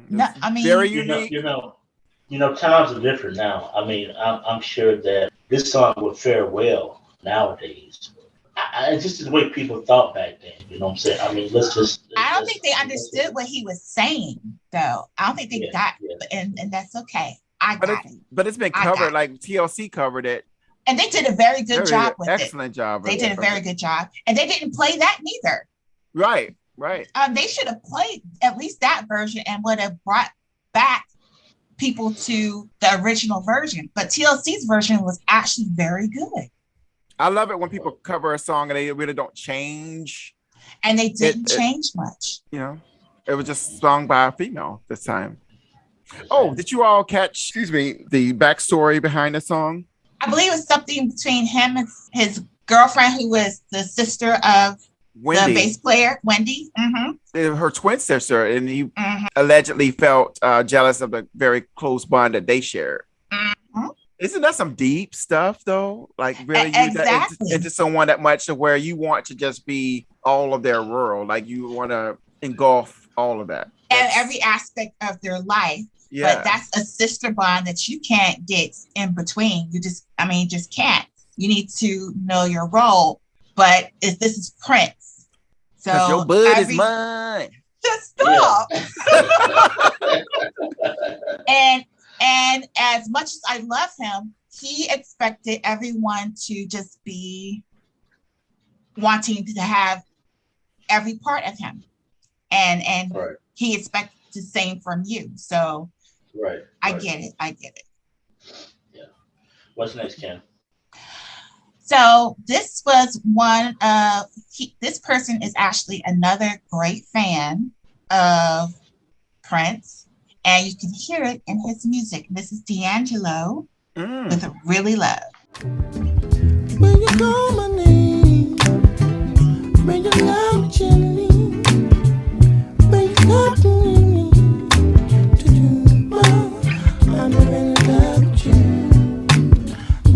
No, I mean, very unique. You know, times are different now. I mean, I'm sure that this song would fare well nowadays. It's just the way people thought back then. You know what I'm saying? I mean, I don't think they understood what he was saying, though. I don't think they got it, and that's okay. But it's been covered, like TLC covered it. And they did a very good job with it. Excellent job. They did a very good job. And they didn't play that neither. Right. They should have played at least that version and would have brought back people to the original version. But TLC's version was actually very good. I love it when people cover a song and they really don't change. And they didn't change much. You know, it was just sung by a female this time. Oh, did you all catch, the backstory behind the song? I believe it's something between him and his girlfriend, who was the sister of Wendy, the bass player, Wendy. Mm-hmm. Her twin sister, and he allegedly felt jealous of the very close bond that they shared. Mm-hmm. Isn't that some deep stuff, though? Like, really, exactly. into someone that much to where you want to just be all of their world, like you want to engulf all of that and every aspect of their life. Yeah. But that's a sister bond that you can't get in between. You just can't. You need to know your role. But this is Prince. So your bud is mine. Just stop. Yeah. and as much as I love him, he expected everyone to just be wanting to have every part of him. And right. He expects the same from you. So right. I get it. Yeah. What's next, Ken? So this was this person is actually another great fan of Prince, and you can hear it in his music. This is D'Angelo with Really Love. When you call my name, when you love me gently, when you talk to me, to do more, I'm really love with you.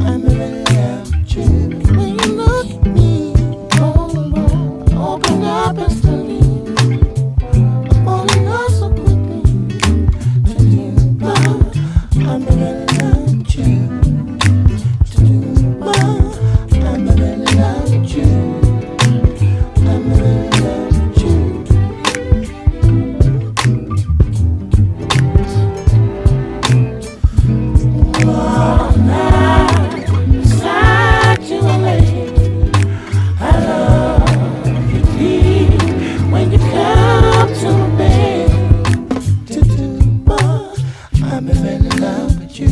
I'm really love with you. When you look at me, open up and study. I'm falling off so quickly, to do more, I'm really love with you. To do more. I'm really love with you. I'm really love with you. All night, beside you, lady. I love you deep when you come to me. To do more, I'm really love with you.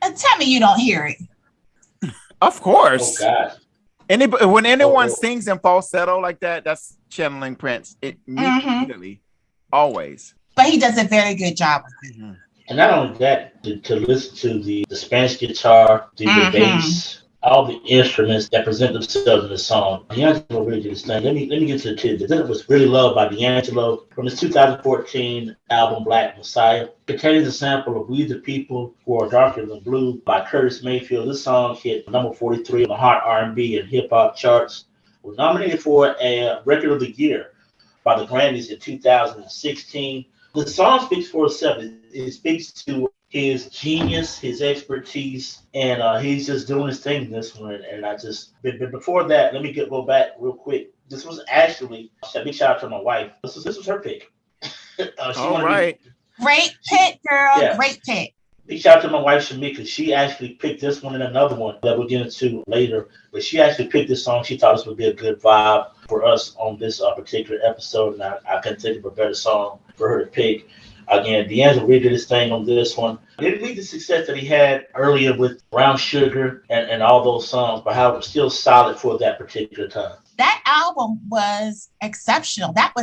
And tell me you don't hear it. Of Oh course. God. When anyone Oh. sings in falsetto like that, that's channeling Prince. It immediately, always. But he does a very good job with it. And not only that, to listen to the Spanish guitar, the bass, all the instruments that present themselves in the song. D'Angelo really did his thing. Let me get to the tidbit. Then it was Really Loved by D'Angelo from his 2014 album Black Messiah. It contains a sample of We the People Who Are Darker Than Blue by Curtis Mayfield. This song hit number 43 on the Hot R&B and Hip Hop charts. Was nominated for a Record of the Year by the Grammys in 2016. The song speaks for itself. It speaks to his genius, his expertise, and he's just doing his thing in this one. And but before that, let me go back real quick. This was actually a big shout out to my wife. This was her pick. All right. Great pick, girl. Yeah. Great pick. Big shout out to my wife Shamika. She actually picked this one and another one that we'll get into later. But she actually picked this song. She thought this would be a good vibe for us on this particular episode, and I couldn't think of a better song for her to pick. Again, D'Angelo really did his thing on this one. Didn't meet the success that he had earlier with Brown Sugar and all those songs, but however, still solid for that particular time. That album was exceptional. That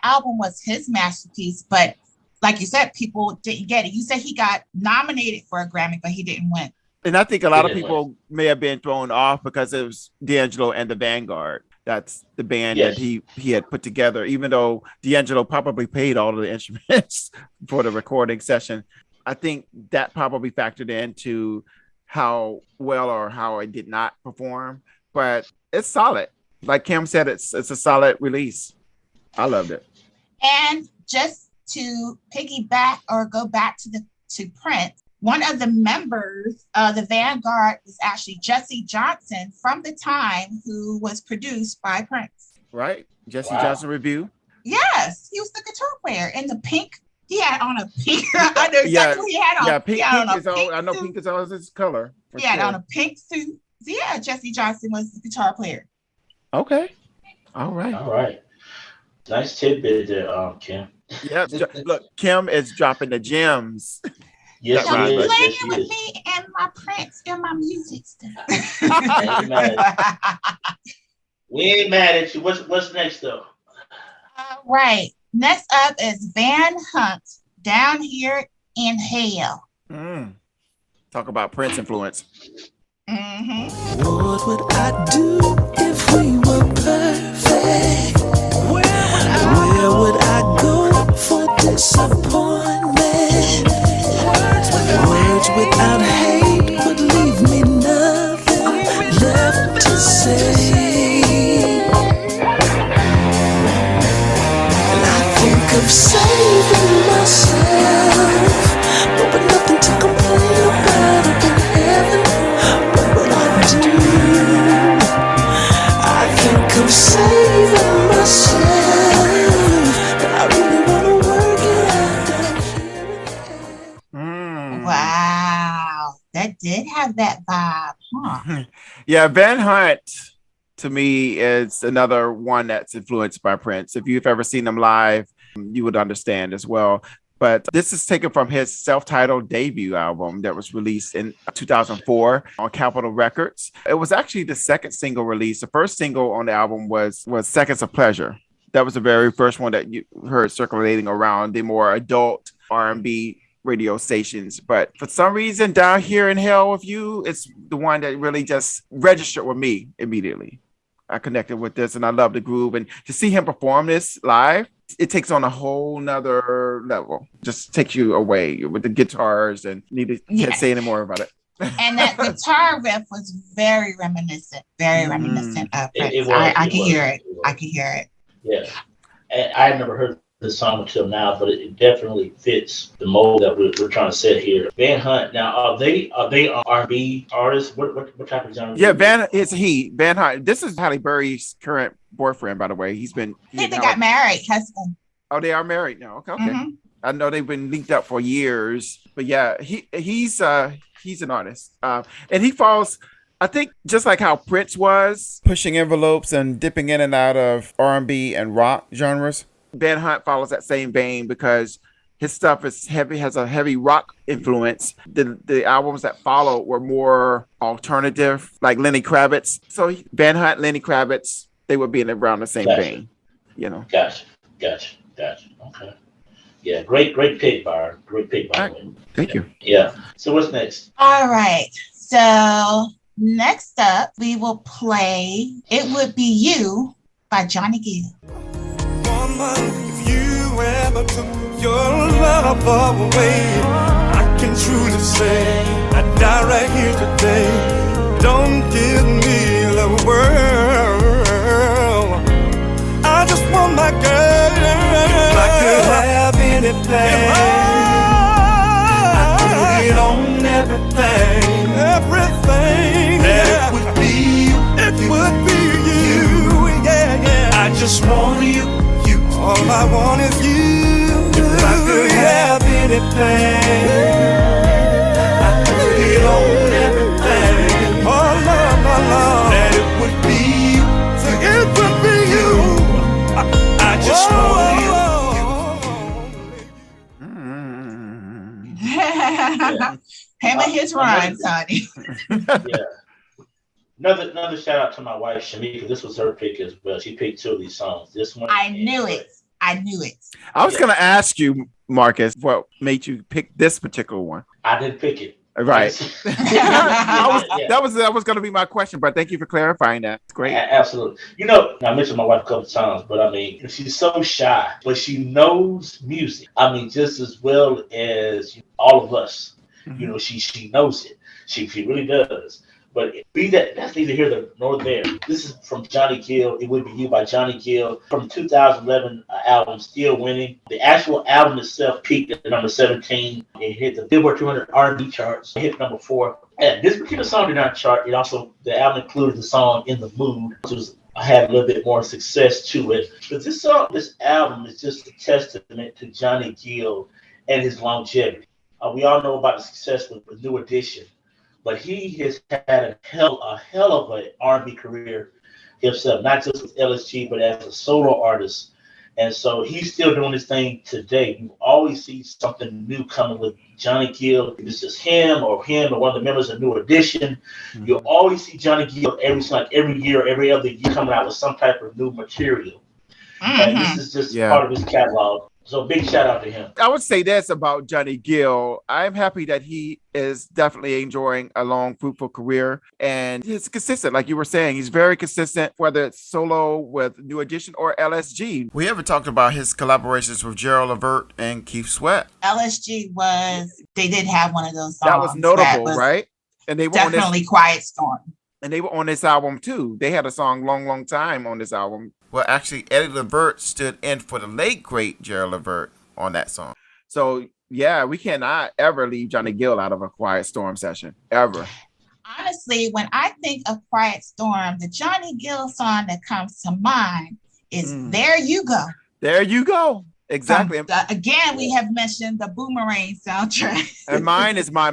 album was his masterpiece, but like you said, people didn't get it. You said he got nominated for a Grammy, but he didn't win. And I think a lot of people may have been thrown off because it was D'Angelo and the Vanguard. That's the band that he had put together, even though D'Angelo probably paid all of the instruments for the recording session. I think that probably factored into how well or how it did not perform, but it's solid. Like Kim said, it's a solid release. I loved it. And just to piggyback or go back to Prince, one of the members of the Vanguard was actually Jesse Johnson from the time, who was produced by Prince. Right? Jesse Johnson Review. Yes, he was the guitar player in the pink. He had on a pink. I know exactly what he had on. Yeah, pink is pink I know suit. pink is always his color. He had on a pink suit. So yeah, Jesse Johnson was the guitar player. Okay. All right. All right. Nice tidbit there, Kim. Yeah. Look, Kim is dropping the gems. Yes, Right, he but is. Playing Yes, he with is. me and my Prince and my music Ain't mad. stuff. We ain't mad at you. What's next though? All right. Next up is Van Hunt, Down Here in Hell. Talk about Prince influence. What would I do if we were perfect? Where would I go for disappointment? Words without hate would leave me nothing left to say. And I think of saving myself, but with nothing to complain about up in heaven. What would I do? I think of saving myself, but I really want to work it out down here in hell. Wow. That did have that vibe, huh? Yeah, Van Hunt to me is another one that's influenced by Prince. If you've ever seen him live, you would understand as well. But this is taken from his self-titled debut album that was released in 2004 on Capitol Records. It was actually the second single release. The first single on the album was Seconds of Pleasure. That was the very first one that you heard circulating around the more adult R&B radio stations. But for some reason, Down Here in Hell with You, it's the one that really just registered with me immediately. I connected with this and I love the groove. And to see him perform this live, it takes on a whole nother level. Just takes you away with the guitars and can't say any more about it. And that guitar riff was very reminiscent of Prince. I can hear it. I can hear it. Yeah. And I had never heard the song until now, but it definitely fits the mold that we're trying to set here. Van Hunt. Now, are they R&B artists? What type of genre? Yeah, Van Hunt. This is Halle Berry's current boyfriend, by the way. They got married, husband. Oh, they are married now. Okay. Mm-hmm. I know they've been linked up for years, but yeah, he's an artist, and he falls. I think just like how Prince was pushing envelopes and dipping in and out of R&B and rock genres, Van Hunt follows that same vein because his stuff is heavy, has a heavy rock influence. The albums that followed were more alternative, like Lenny Kravitz. So Van Hunt, Lenny Kravitz, they would be in around the same vein, you know. Gotcha. Okay. Yeah, great pick, Byron. Great pick, Byron. Thank you. Yeah. So what's next? All right. So next up, we will play It Would Be You by Johnny Gill. Woman, if you ever took your love away, I can truly say I die right here today. Don't give me the world. I just want my girl. If I could have anything, I put it on everything. That it would be you. It would be you. Yeah. I just want you. All I want is you. If I could have anything, I put it on everything. Oh, Lord, that it would be you. So it would be you. I just want you. Him and his rhymes, honey. Yeah. Another shout out to my wife Shamika. This was her pick as well. She picked two of these songs. This one. I knew it. I was going to ask you, Marcus, what made you pick this particular one? I didn't pick it. Right. That was going to be my question, but thank you for clarifying that. It's great. Absolutely. You know, I mentioned my wife a couple of times, but I mean, she's so shy, but she knows music. I mean, just as well as all of us. Mm-hmm. You know, she knows it. She really does. But that's neither here nor there. This is from Johnny Gill. It Would Be You by Johnny Gill from 2011 album, Still Winning. The actual album itself peaked at number 17. It hit the Billboard 200 R&B charts. It hit number 4. And this particular song did not chart. The album included the song In the Mood, which had a little bit more success to it. But this album is just a testament to Johnny Gill and his longevity. We all know about the success with New Edition. But he has had a hell of an R&B career himself, not just with LSG, but as a solo artist. And so he's still doing his thing today. You always see something new coming with Johnny Gill. If it's just him or one of the members of New Edition. Mm-hmm. You'll always see Johnny Gill every year, every other year coming out with some type of new material. Mm-hmm. And this is just part of his catalog. So big shout out to him. I would say this about Johnny Gill. I'm happy that he is definitely enjoying a long, fruitful career. And he's consistent. Like you were saying, he's very consistent, whether it's solo with New Edition or LSG. We haven't talked about his collaborations with Gerald Levert and Keith Sweat. LSG they did have one of those songs. That was notable, right? And they were definitely Quiet Storm. And they were on this album too. They had a song Long, Long Time on this album. Well, actually, Eddie Levert stood in for the late, great Gerald Levert on that song. So, yeah, we cannot ever leave Johnny Gill out of a Quiet Storm session, ever. Honestly, when I think of Quiet Storm, the Johnny Gill song that comes to mind is There You Go. There You Go. Exactly. Again, we have mentioned the Boomerang soundtrack. And mine is My,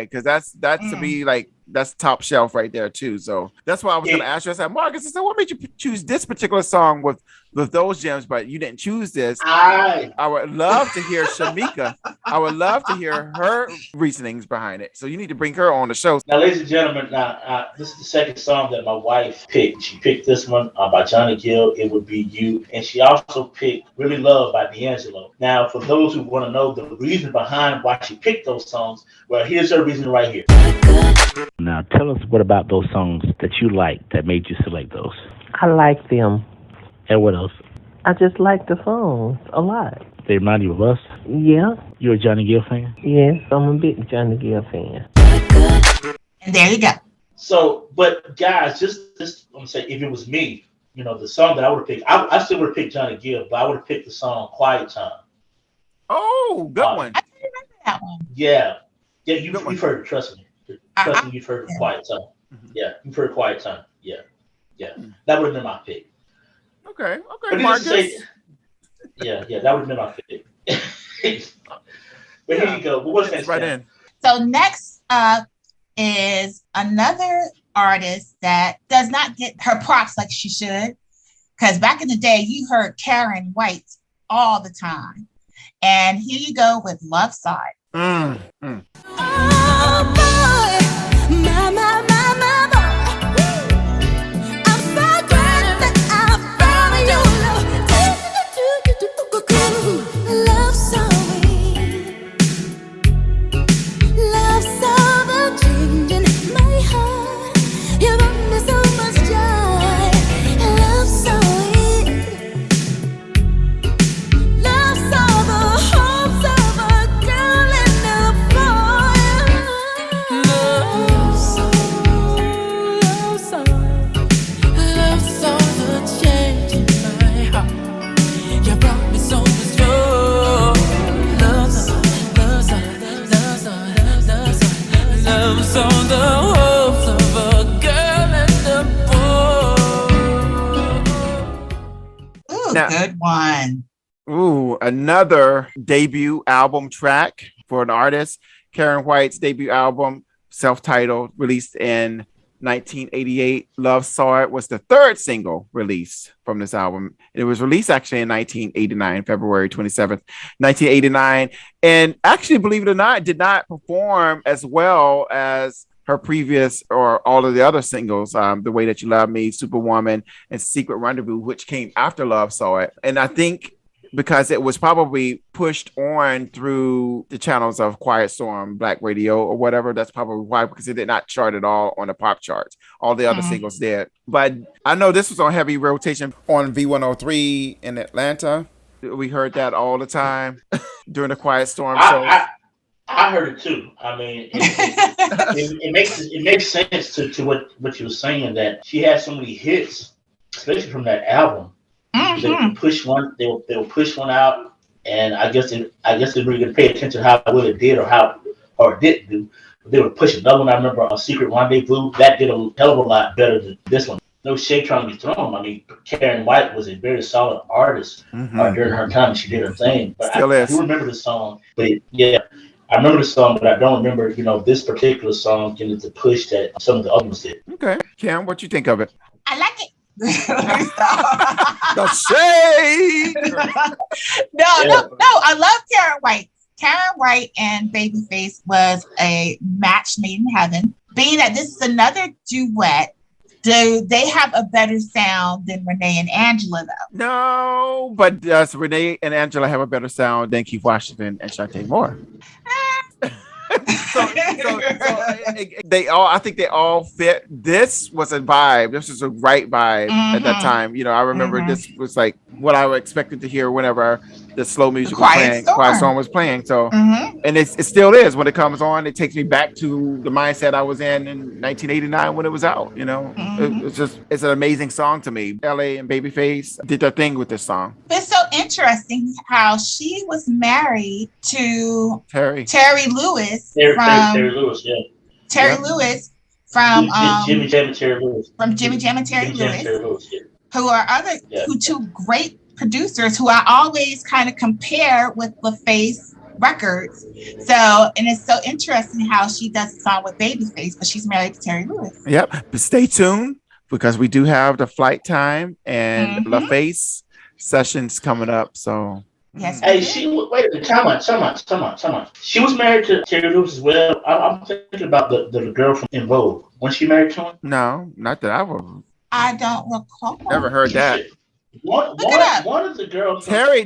because that's to be like that's top shelf right there too. So that's why I was going to ask you. I said, Marcus, I said, what made you choose this particular song with those gems, but you didn't choose this? I would love to hear Shamika. I would love to hear her reasonings behind it. So you need to bring her on the show. Now, ladies and gentlemen, this is the second song that my wife picked. She picked this one by Johnny Gill, It Would Be You. And she also picked Really Love by D'Angelo. Now, for those who want to know the reason behind why she picked those songs, well, here's her reason right here. Now, tell us what about those songs that you like that made you select those? I like them. And what else? I just like the songs a lot. They remind you of us? Yeah. You're a Johnny Gill fan? Yes, I'm a big Johnny Gill fan. And there you go. So, but guys, just I'm gonna say, if it was me, you know, the song that I would have picked, I still would have picked Johnny Gill, but I would have picked the song Quiet Time. Oh, good one. I can remember that one. Yeah, you've heard it. Trust me. Trust me, you've heard Quiet Time. Yeah, you've heard Quiet Time. Yeah. That would have been my pick. Okay, But Marcus. That would have been my pick. But here you go. But what's next? Right in. So next up is another artist that does not get her props like she should. Because back in the day, you heard Karen White all the time. And here you go with Love Side. Oh boy, my boy. I'm so glad that I found your love. Love so sweet. Love so changing my heart. You brought me so much joy. Love so sweet. Love so the hopes of a girl and a boy. Love so the change in my heart. You brought me so much joy. Love so the hopes of a girl and a boy. Ooh, Now- good one. Ooh, another debut album track for an artist. Karen White's debut album, self-titled, released in 1988. Love Saw It was the third single released from this album. It was released actually in 1989, February 27th, 1989. And actually, believe it or not, did not perform as well as her previous or all of the other singles, The Way That You Love Me, Superwoman, and Secret Rendezvous, which came after Love Saw It. And I think because it was probably pushed on through the channels of Quiet Storm, Black Radio, or whatever. That's probably why, because it did not chart at all on the pop charts. All the other singles did. But I know this was on heavy rotation on V103 in Atlanta. We heard that all the time during the Quiet Storm show. I heard it too. I mean, it makes sense to what you were saying, that she had so many hits, especially from that album. They would push one. They will push one out, and I guess they really didn't pay attention to how well it did or it didn't do. But they would push another one. I remember on Secret Rendezvous that did a hell of a lot better than this one. No shade trying to be thrown. I mean, Karen White was a very solid artist during her time. She did her thing. But I do remember the song. But I remember the song, but I don't remember, this particular song getting the push that some of the others did. Okay, Cam, what you think of it? I like it. The shade. No, I love Karen White. Karen White and Babyface was a match made in heaven. Being that this is another duet, do they have a better sound than Renee and Angela, though? No, but does Renee and Angela have a better sound than Keith Washington and Shantae Moore? I think they all fit. This was a vibe. This was a right vibe at that time. I remember this was like what I expected to hear whenever the slow music was playing. Quiet Storm was playing. So, and it still is when it comes on. It takes me back to the mindset I was in 1989 when it was out. It's an amazing song to me. LA and Babyface did their thing with this song. It's so interesting how she was married to Terry Lewis. Terry Lewis, yeah. Terry Lewis from Jimmy Jam and Terry Lewis. From Jimmy Jam and Terry Lewis, yeah. Who are two great producers who I always kind of compare with LaFace Records. So, and it's so interesting how she does a song with Babyface, but she's married to Terry Lewis. Yep. But stay tuned because we do have the Flight Time and LaFace sessions coming up. So Yes. Hey, wait a minute, time out. She was married to Terry Lewis as well. I'm thinking about the girl from In Vogue. Was she married to him? no, not that I would I don't recall. never heard that. One of the girls. Terry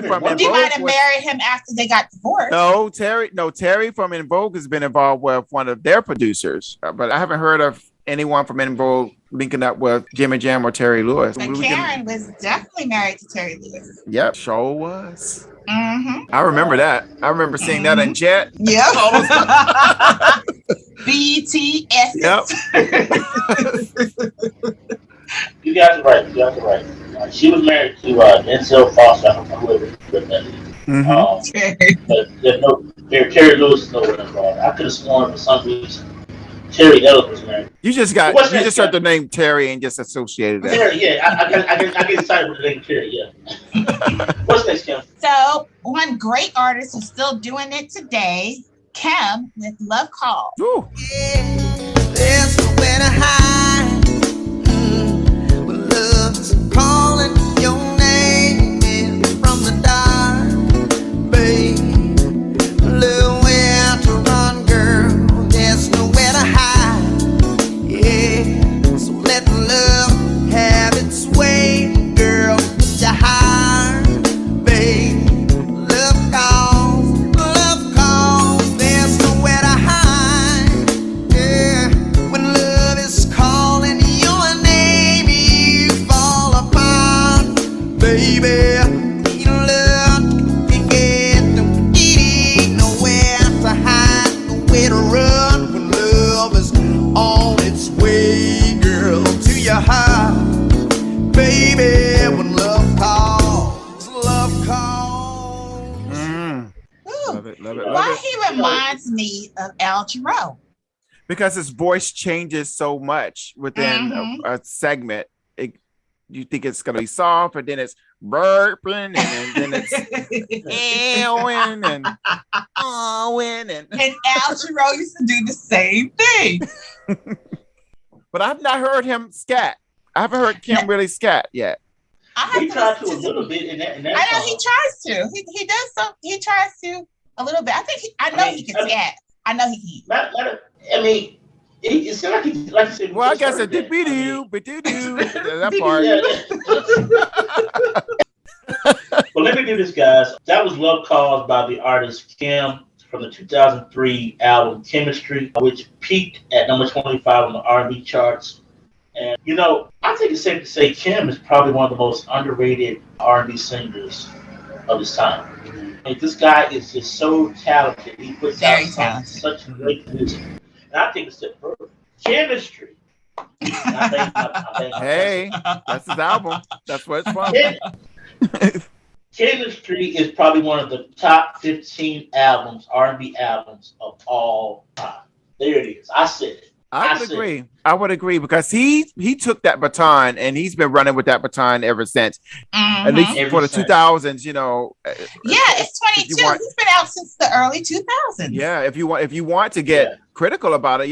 from In She might have Vogue. married him after they got divorced. Terry from In Vogue has been involved with one of their producers, but I haven't heard of anyone from In Vogue linking up with Jimmy Jam or Terry Lewis. But Karen was definitely married to Terry Lewis. Yep, sure was. Mm-hmm. I remember that. I remember seeing that in Jet. Yep. BTS. Yep. You guys are right. She was married to Denzel Foster. I don't know whoever that is. But there's Terry Lewis is nowhere involved. I could have sworn for some reason Terry Ellis was married. You just heard the name Terry and just associated that. Terry, yeah. I get excited with the name Terry, yeah. What's next, Kim? So one great artist who's still doing it today, Kim with Love Calls. Ooh. There's nowhere to hide. When love's calling your name from the dark, babe. Nowhere to run, girl. There's nowhere to hide. Yeah, so let love have its way, girl. Put your heart, babe. Love calls. There's nowhere to hide. Yeah, when love is calling your name, you fall apart, baby. Need love to get nowhere to hide, nowhere to run. When love is on its way, girl, to your heart, baby. When love calls, love calls. Love it. Why he reminds me of Al Jarreau. Because his voice changes so much within a segment. You think it's going to be soft, and then it's burping, and then it's eowing and awing. And Al Jarreau used to do the same thing. But I've not heard him scat. I haven't heard Kim really scat yet. He tried to a little bit in that. I know he tries to. He does some. He tries to a little bit. I know he can scat. I know he can. It's like you said. Well, I guess it did be do, but do that part. Well, let me do this, guys. That was Love Calls by the artist Kim from the 2003 album Chemistry, which peaked at number 25 on the R&B charts. And, I think it's safe to say Kim is probably one of the most underrated R&B singers of his time. This guy is just so talented. He puts out such great music. And I think it's the perfect Chemistry. Hey, that's his album. That's what it's from. Chemistry is probably one of the top 15 albums, R&B albums of all time. There it is. I said it. I would agree because he took that baton and he's been running with that baton ever since. At least for the 2000s, it's 22. He's been out since the early 2000s. Yeah, if you want to get critical about it,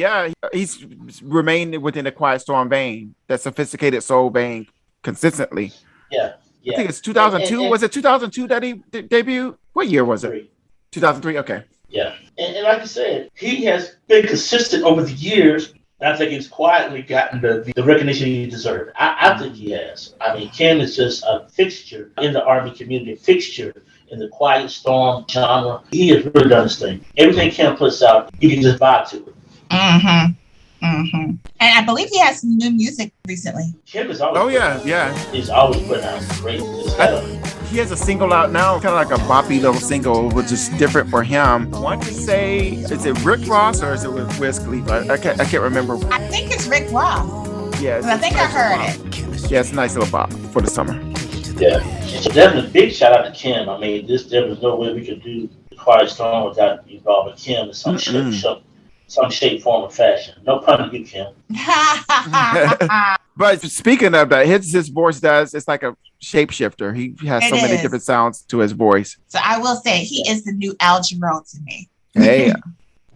he's remained within the Quiet Storm vein, that sophisticated soul vein consistently. Yeah. I think it's 2002. Was it 2002 that he debuted? What year was it? 2003. Okay. Yeah, and like I said, he has been consistent over the years. And I think he's quietly gotten the recognition he deserved. I think he has. Kim is just a fixture in the R&B community, a fixture in the Quiet Storm genre. He has really done his thing. Everything Kim puts out, you can just vibe to it. And I believe he has some new music recently. Kim is always he's always putting out great music. He has a single out now, kind of like a boppy little single, which is different for him. I want to say, is it Rick Ross or is it with Wiz Khalifa? I can't remember. I think it's Rick Ross. Yeah, I think I heard it. Yeah, it's a nice little bop for the summer. Yeah, it's definitely a big shout out to Kim. There was no way we could do the Quiet Storm without involving Kim in some shape, form, or fashion. No pun on you, Kim. But speaking of that, his voice it's like a shapeshifter. He has so many different sounds to his voice. So I will say he is the new Al Jarreau to me. Hey,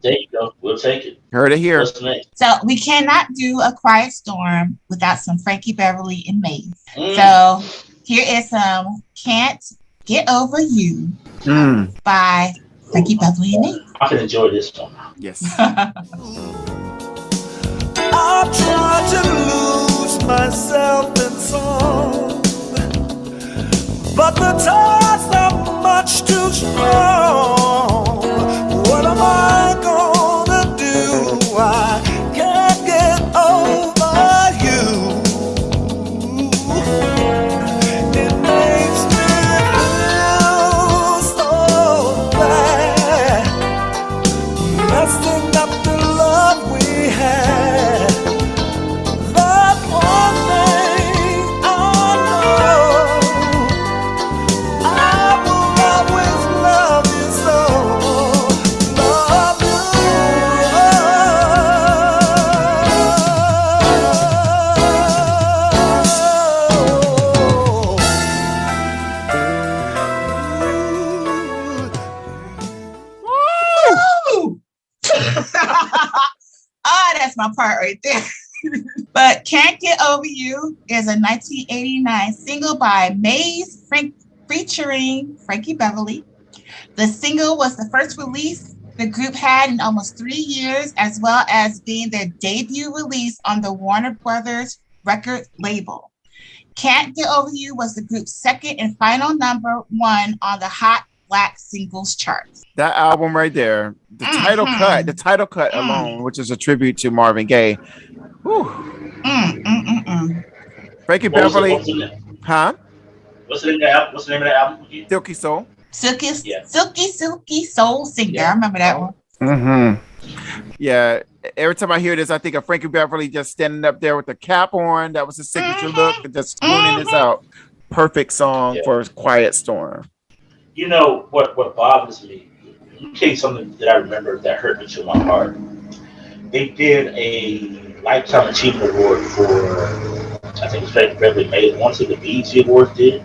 there you go. We'll take it. heard it here. What's next? So we cannot do A Quiet Storm without some Frankie Beverly and Maze. So here is some Can't Get Over You by Frankie Beverly and Maze. I can enjoy this one. Yes. I try to lose myself in song, but the tides are much too strong. What am I gonna do? I can't get over you. It makes me feel so bad, messing up the love we had. That one thing I know, I will always love you so. Love you. Woo! That's my part right there. But Can't Get Over You is a 1989 single by Maze featuring Frankie Beverly. The single was the first release the group had in almost 3 years, as well as being their debut release on the Warner Brothers record label. Can't Get Over You was the group's second and final number one on the Hot Black Singles charts. That album right there, the title cut alone, which is a tribute to Marvin Gaye. Whew. Frankie Beverly, What's the name of the album? Silky Soul. Silky Soul Singer. I remember that one. Yeah, every time I hear this, I think of Frankie Beverly just standing up there with the cap on. That was his signature look, and just tuning this out. Perfect song for Quiet Storm. You know what bothers me? Let me tell you something that I remember that hurt me to my heart. They did a Lifetime Achievement Award for, I think it's Frankie Beverly made. I want to say the BET Awards did.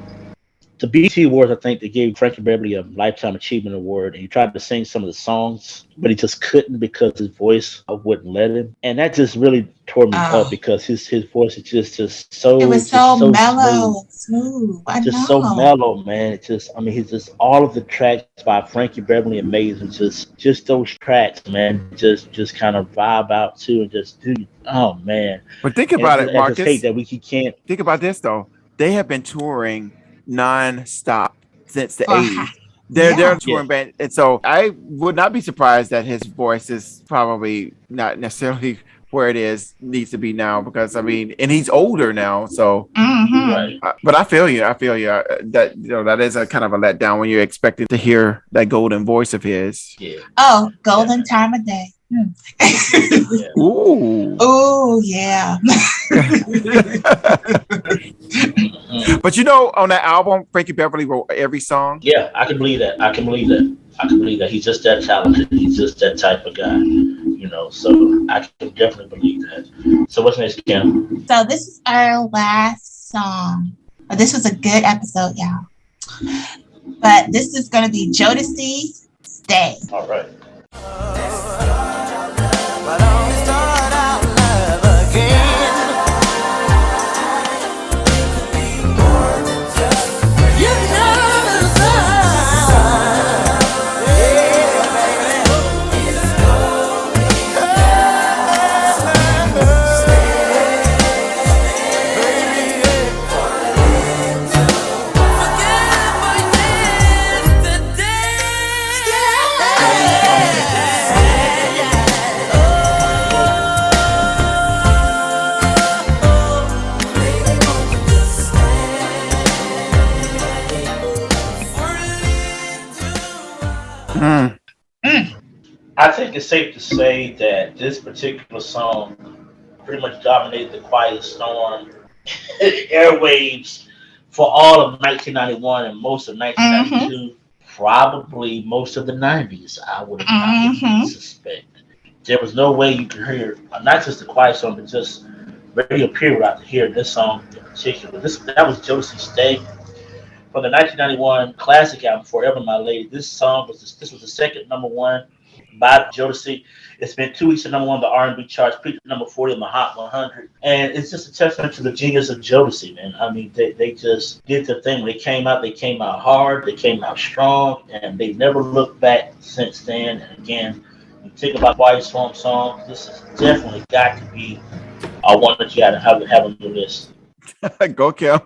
The BET Awards, I think they gave Frankie Beverly a Lifetime Achievement Award, and he tried to sing some of the songs, but he just couldn't because his voice wouldn't let him. And that just really tore me up because his voice is just so. It was so mellow, smooth. Just so mellow, man. He's just all of the tracks by Frankie Beverly and Maze, and just those tracks, man. Just kind of vibe out to and just do. Oh man. But think about it, Marcus. I just hate that we can't. Think about this though. They have been touring non-stop since the 80s. They're a touring band, and so I would not be surprised that his voice is probably not necessarily where it needs to be now, because and he's older now, so right. But I feel you that that is a kind of a letdown when you're expected to hear that golden voice of his. Golden time of day. Ooh yeah. But on that album, Frankie Beverly wrote every song. Yeah, I can believe that. He's just that talented. He's just that type of guy. So I can definitely believe that. So what's next, Kim? So this is our last song. This was a good episode, y'all. But this is going to be Jodeci, Stay. All right. I think it's safe to say that this particular song pretty much dominated the Quiet Storm airwaves for all of 1991 and most of 1992, probably most of the 90s, I would suspect. There was no way you could hear not just the Quiet Storm, but just radio period without hearing this song in particular. That was Jodeci Stay from the 1991 classic album Forever My Lady. This was the second number one by Jodeci. It's been 2 weeks at number one on the R&B charts, peaked at number 40 on the Hot 100, and it's just a testament to the genius of Jodeci, man. I mean, they just did their thing. When they came out hard, they came out strong, and they never looked back since then. And again, when you think about Quiet Storm songs, this has definitely got to be one that you got to have on your list. Go, Kim.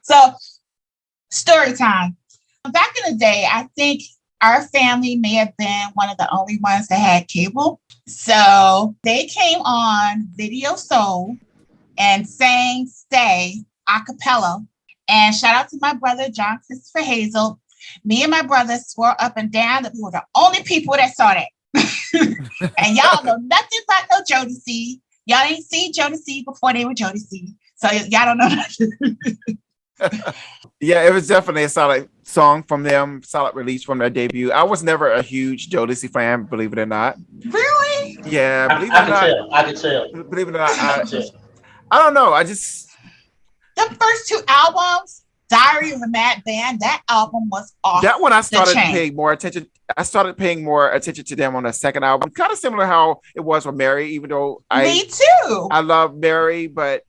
So, story time. Back in the day, I think our family may have been one of the only ones that had cable. So they came on Video Soul and sang Stay a cappella. And shout out to my brother, John Christopher Hazel. Me and my brother swore up and down that we were the only people that saw that. And y'all know nothing about no Jodeci. Y'all ain't seen Jodeci before they were Jodeci. So y'all don't know nothing. Yeah, it was definitely a solid song from them, solid release from their debut. I was never a huge Jodeci fan, believe it or not. Really? Yeah, believe it or not. I can tell. Believe it or not, I don't know. The first two albums, Diary of a Mad Band, that album was awesome. That one I started paying more attention. I started paying more attention to them on the second album. Kind of similar how it was with Mary, even though Me too. I love Mary, but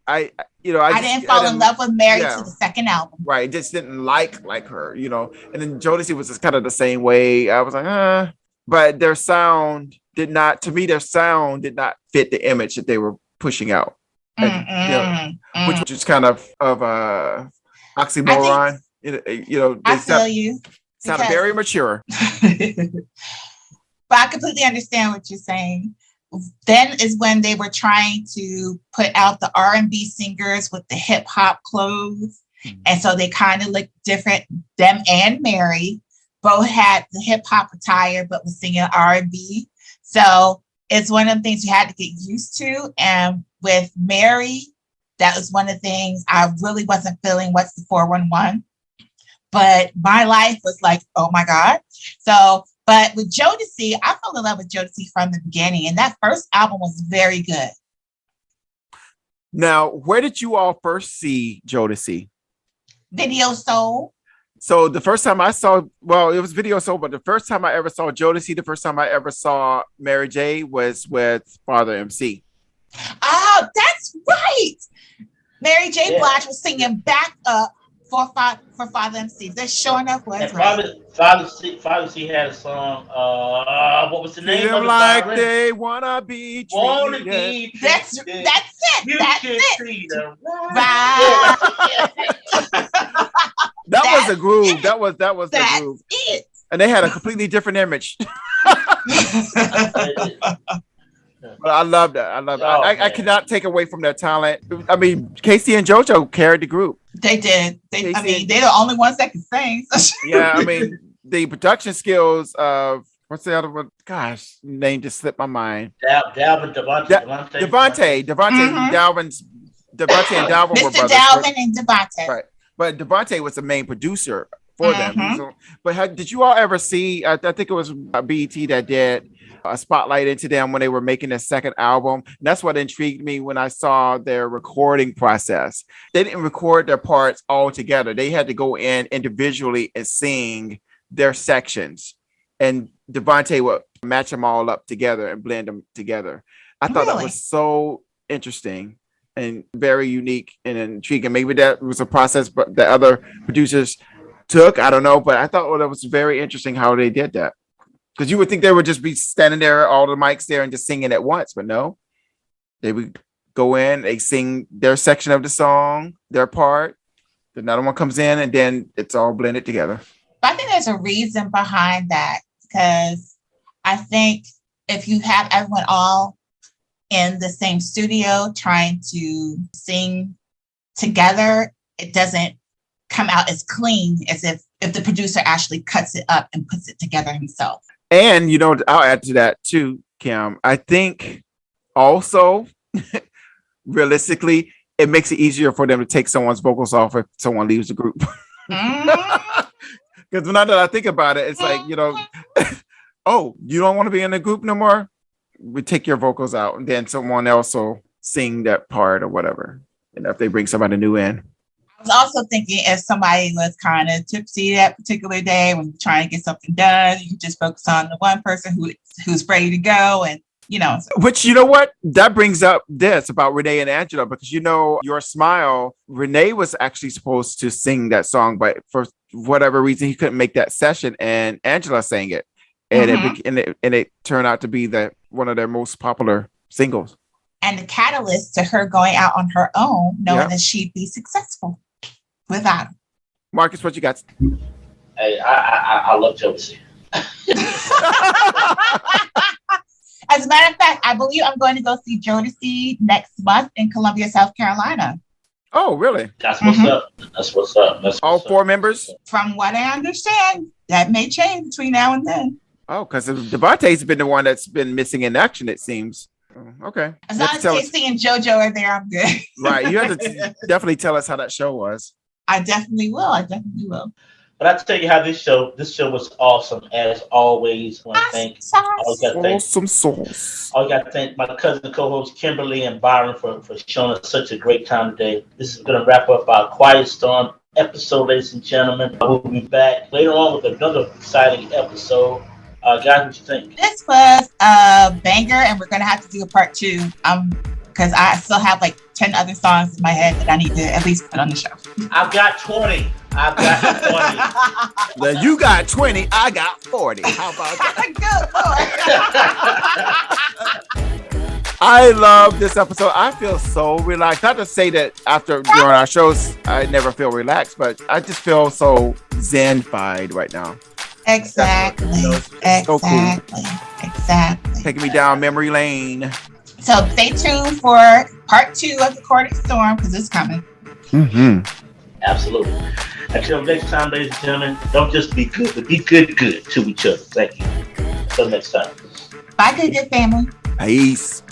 I didn't fall in love with Mary to the second album. Right. Just didn't like her, And then Jodeci was just kind of the same way. I was like, but their sound did not fit the image that they were pushing out. Which is kind of oxymoron. I feel you. Sounded very mature. But I completely understand what you're saying. Then is when they were trying to put out the R&B singers with the hip hop clothes. Mm-hmm. And so they kind of looked different. Them and Mary both had the hip hop attire, but was singing R&B. So it's one of the things you had to get used to. And with Mary, that was one of the things I really wasn't feeling. What's the 411? But my life was like, oh my God. So, but with Jodeci, I fell in love with Jodeci from the beginning. And that first album was very good. Now, where did you all first see Jodeci? Video Soul. So the first time I saw, it was Video Soul, but the first time I ever saw Jodeci, the first time I ever saw Mary J was with Father MC. Oh, that's right. Mary J. Blige was singing back up for Father MC. That sure enough was right. Father C had a song. What was the name of it? Like they wanna be treated. That's it. That's it. Right. That was a groove. That was the groove. It. And they had a completely different image. But I love that. I cannot take away from their talent. I mean, Casey and JoJo carried the group. They did. They're the only ones that can sing. Yeah, I mean, the production skills of what's the other one? Gosh, name just slipped my mind. Dalvin, Devontae. Mm-hmm. Devontae and Dalvin were brothers. Mr. Dalvin and Devontae. Right. But Devontae was the main producer for them. So, but did you all ever see, I think it was BET that did a spotlight into them when they were making their second album. And that's what intrigued me when I saw their recording process. They didn't record their parts all together. They had to go in individually and sing their sections. And Devontae would match them all up together and blend them together. I thought that was so interesting and very unique and intriguing. Maybe that was a process but the other producers took. I don't know. But I thought that was very interesting how they did that. Because you would think they would just be standing there, all the mics there, and just singing at once. But no, they would go in, they sing their section of the song, their part. Another one comes in, and then it's all blended together. I think there's a reason behind that. Because I think if you have everyone all in the same studio trying to sing together, it doesn't come out as clean as if the producer actually cuts it up and puts it together himself. And, I'll add to that too, Kim. I think also, realistically, it makes it easier for them to take someone's vocals off if someone leaves the group. Because now that I think about it, it's like, oh, you don't want to be in the group no more? we take your vocals out, and then someone else will sing that part or whatever. And if they bring somebody new in. I was also thinking if somebody was kind of tipsy that particular day when you're trying to get something done, you just focus on the one person who's ready to go, and Which, you know what? That brings up this about Renee and Angela, because Your Smile, Renee was actually supposed to sing that song, but for whatever reason, he couldn't make that session, and Angela sang it. And it turned out to be one of their most popular singles. And the catalyst to her going out on her own, knowing that she'd be successful without him. Marcus, what you got? Hey, I love Jodeci. As a matter of fact, I believe I'm going to go see Jodeci next month in Columbia, South Carolina. Oh, really? That's what's up. That's what's up. All four members? From what I understand, that may change between now and then. Oh, because Devante's been the one that's been missing in action, it seems. Okay. As long as Casey and JoJo are there, I'm good. Right. You have to definitely tell us how that show was. I definitely will. But I tell you how this show was awesome as always. I want to thank awesome sauce. I got to thank my cousin co-hosts Kimberly and Byron for showing us such a great time today. This is going to wrap up our Quiet Storm episode, ladies and gentlemen. We'll be back later on with another exciting episode. Guys, what you think? This was a banger, and we're going to have to do a part 2. Because I still have like 10 other songs in my head that I need to at least put on the show. I've got 20. Well, you got 20. I got 40. How about that? Good Lord. I love this episode. I feel so relaxed. Not to say that after during our shows, I never feel relaxed, but I just feel so zen-fied right now. Exactly. So cool. Exactly. Taking me down memory lane. So stay tuned for part 2 of the Quiet Storm, because it's coming. Mm-hmm. Absolutely. Until next time, ladies and gentlemen, don't just be good, but be good to each other. Thank you. Until next time. Bye, good family. Peace.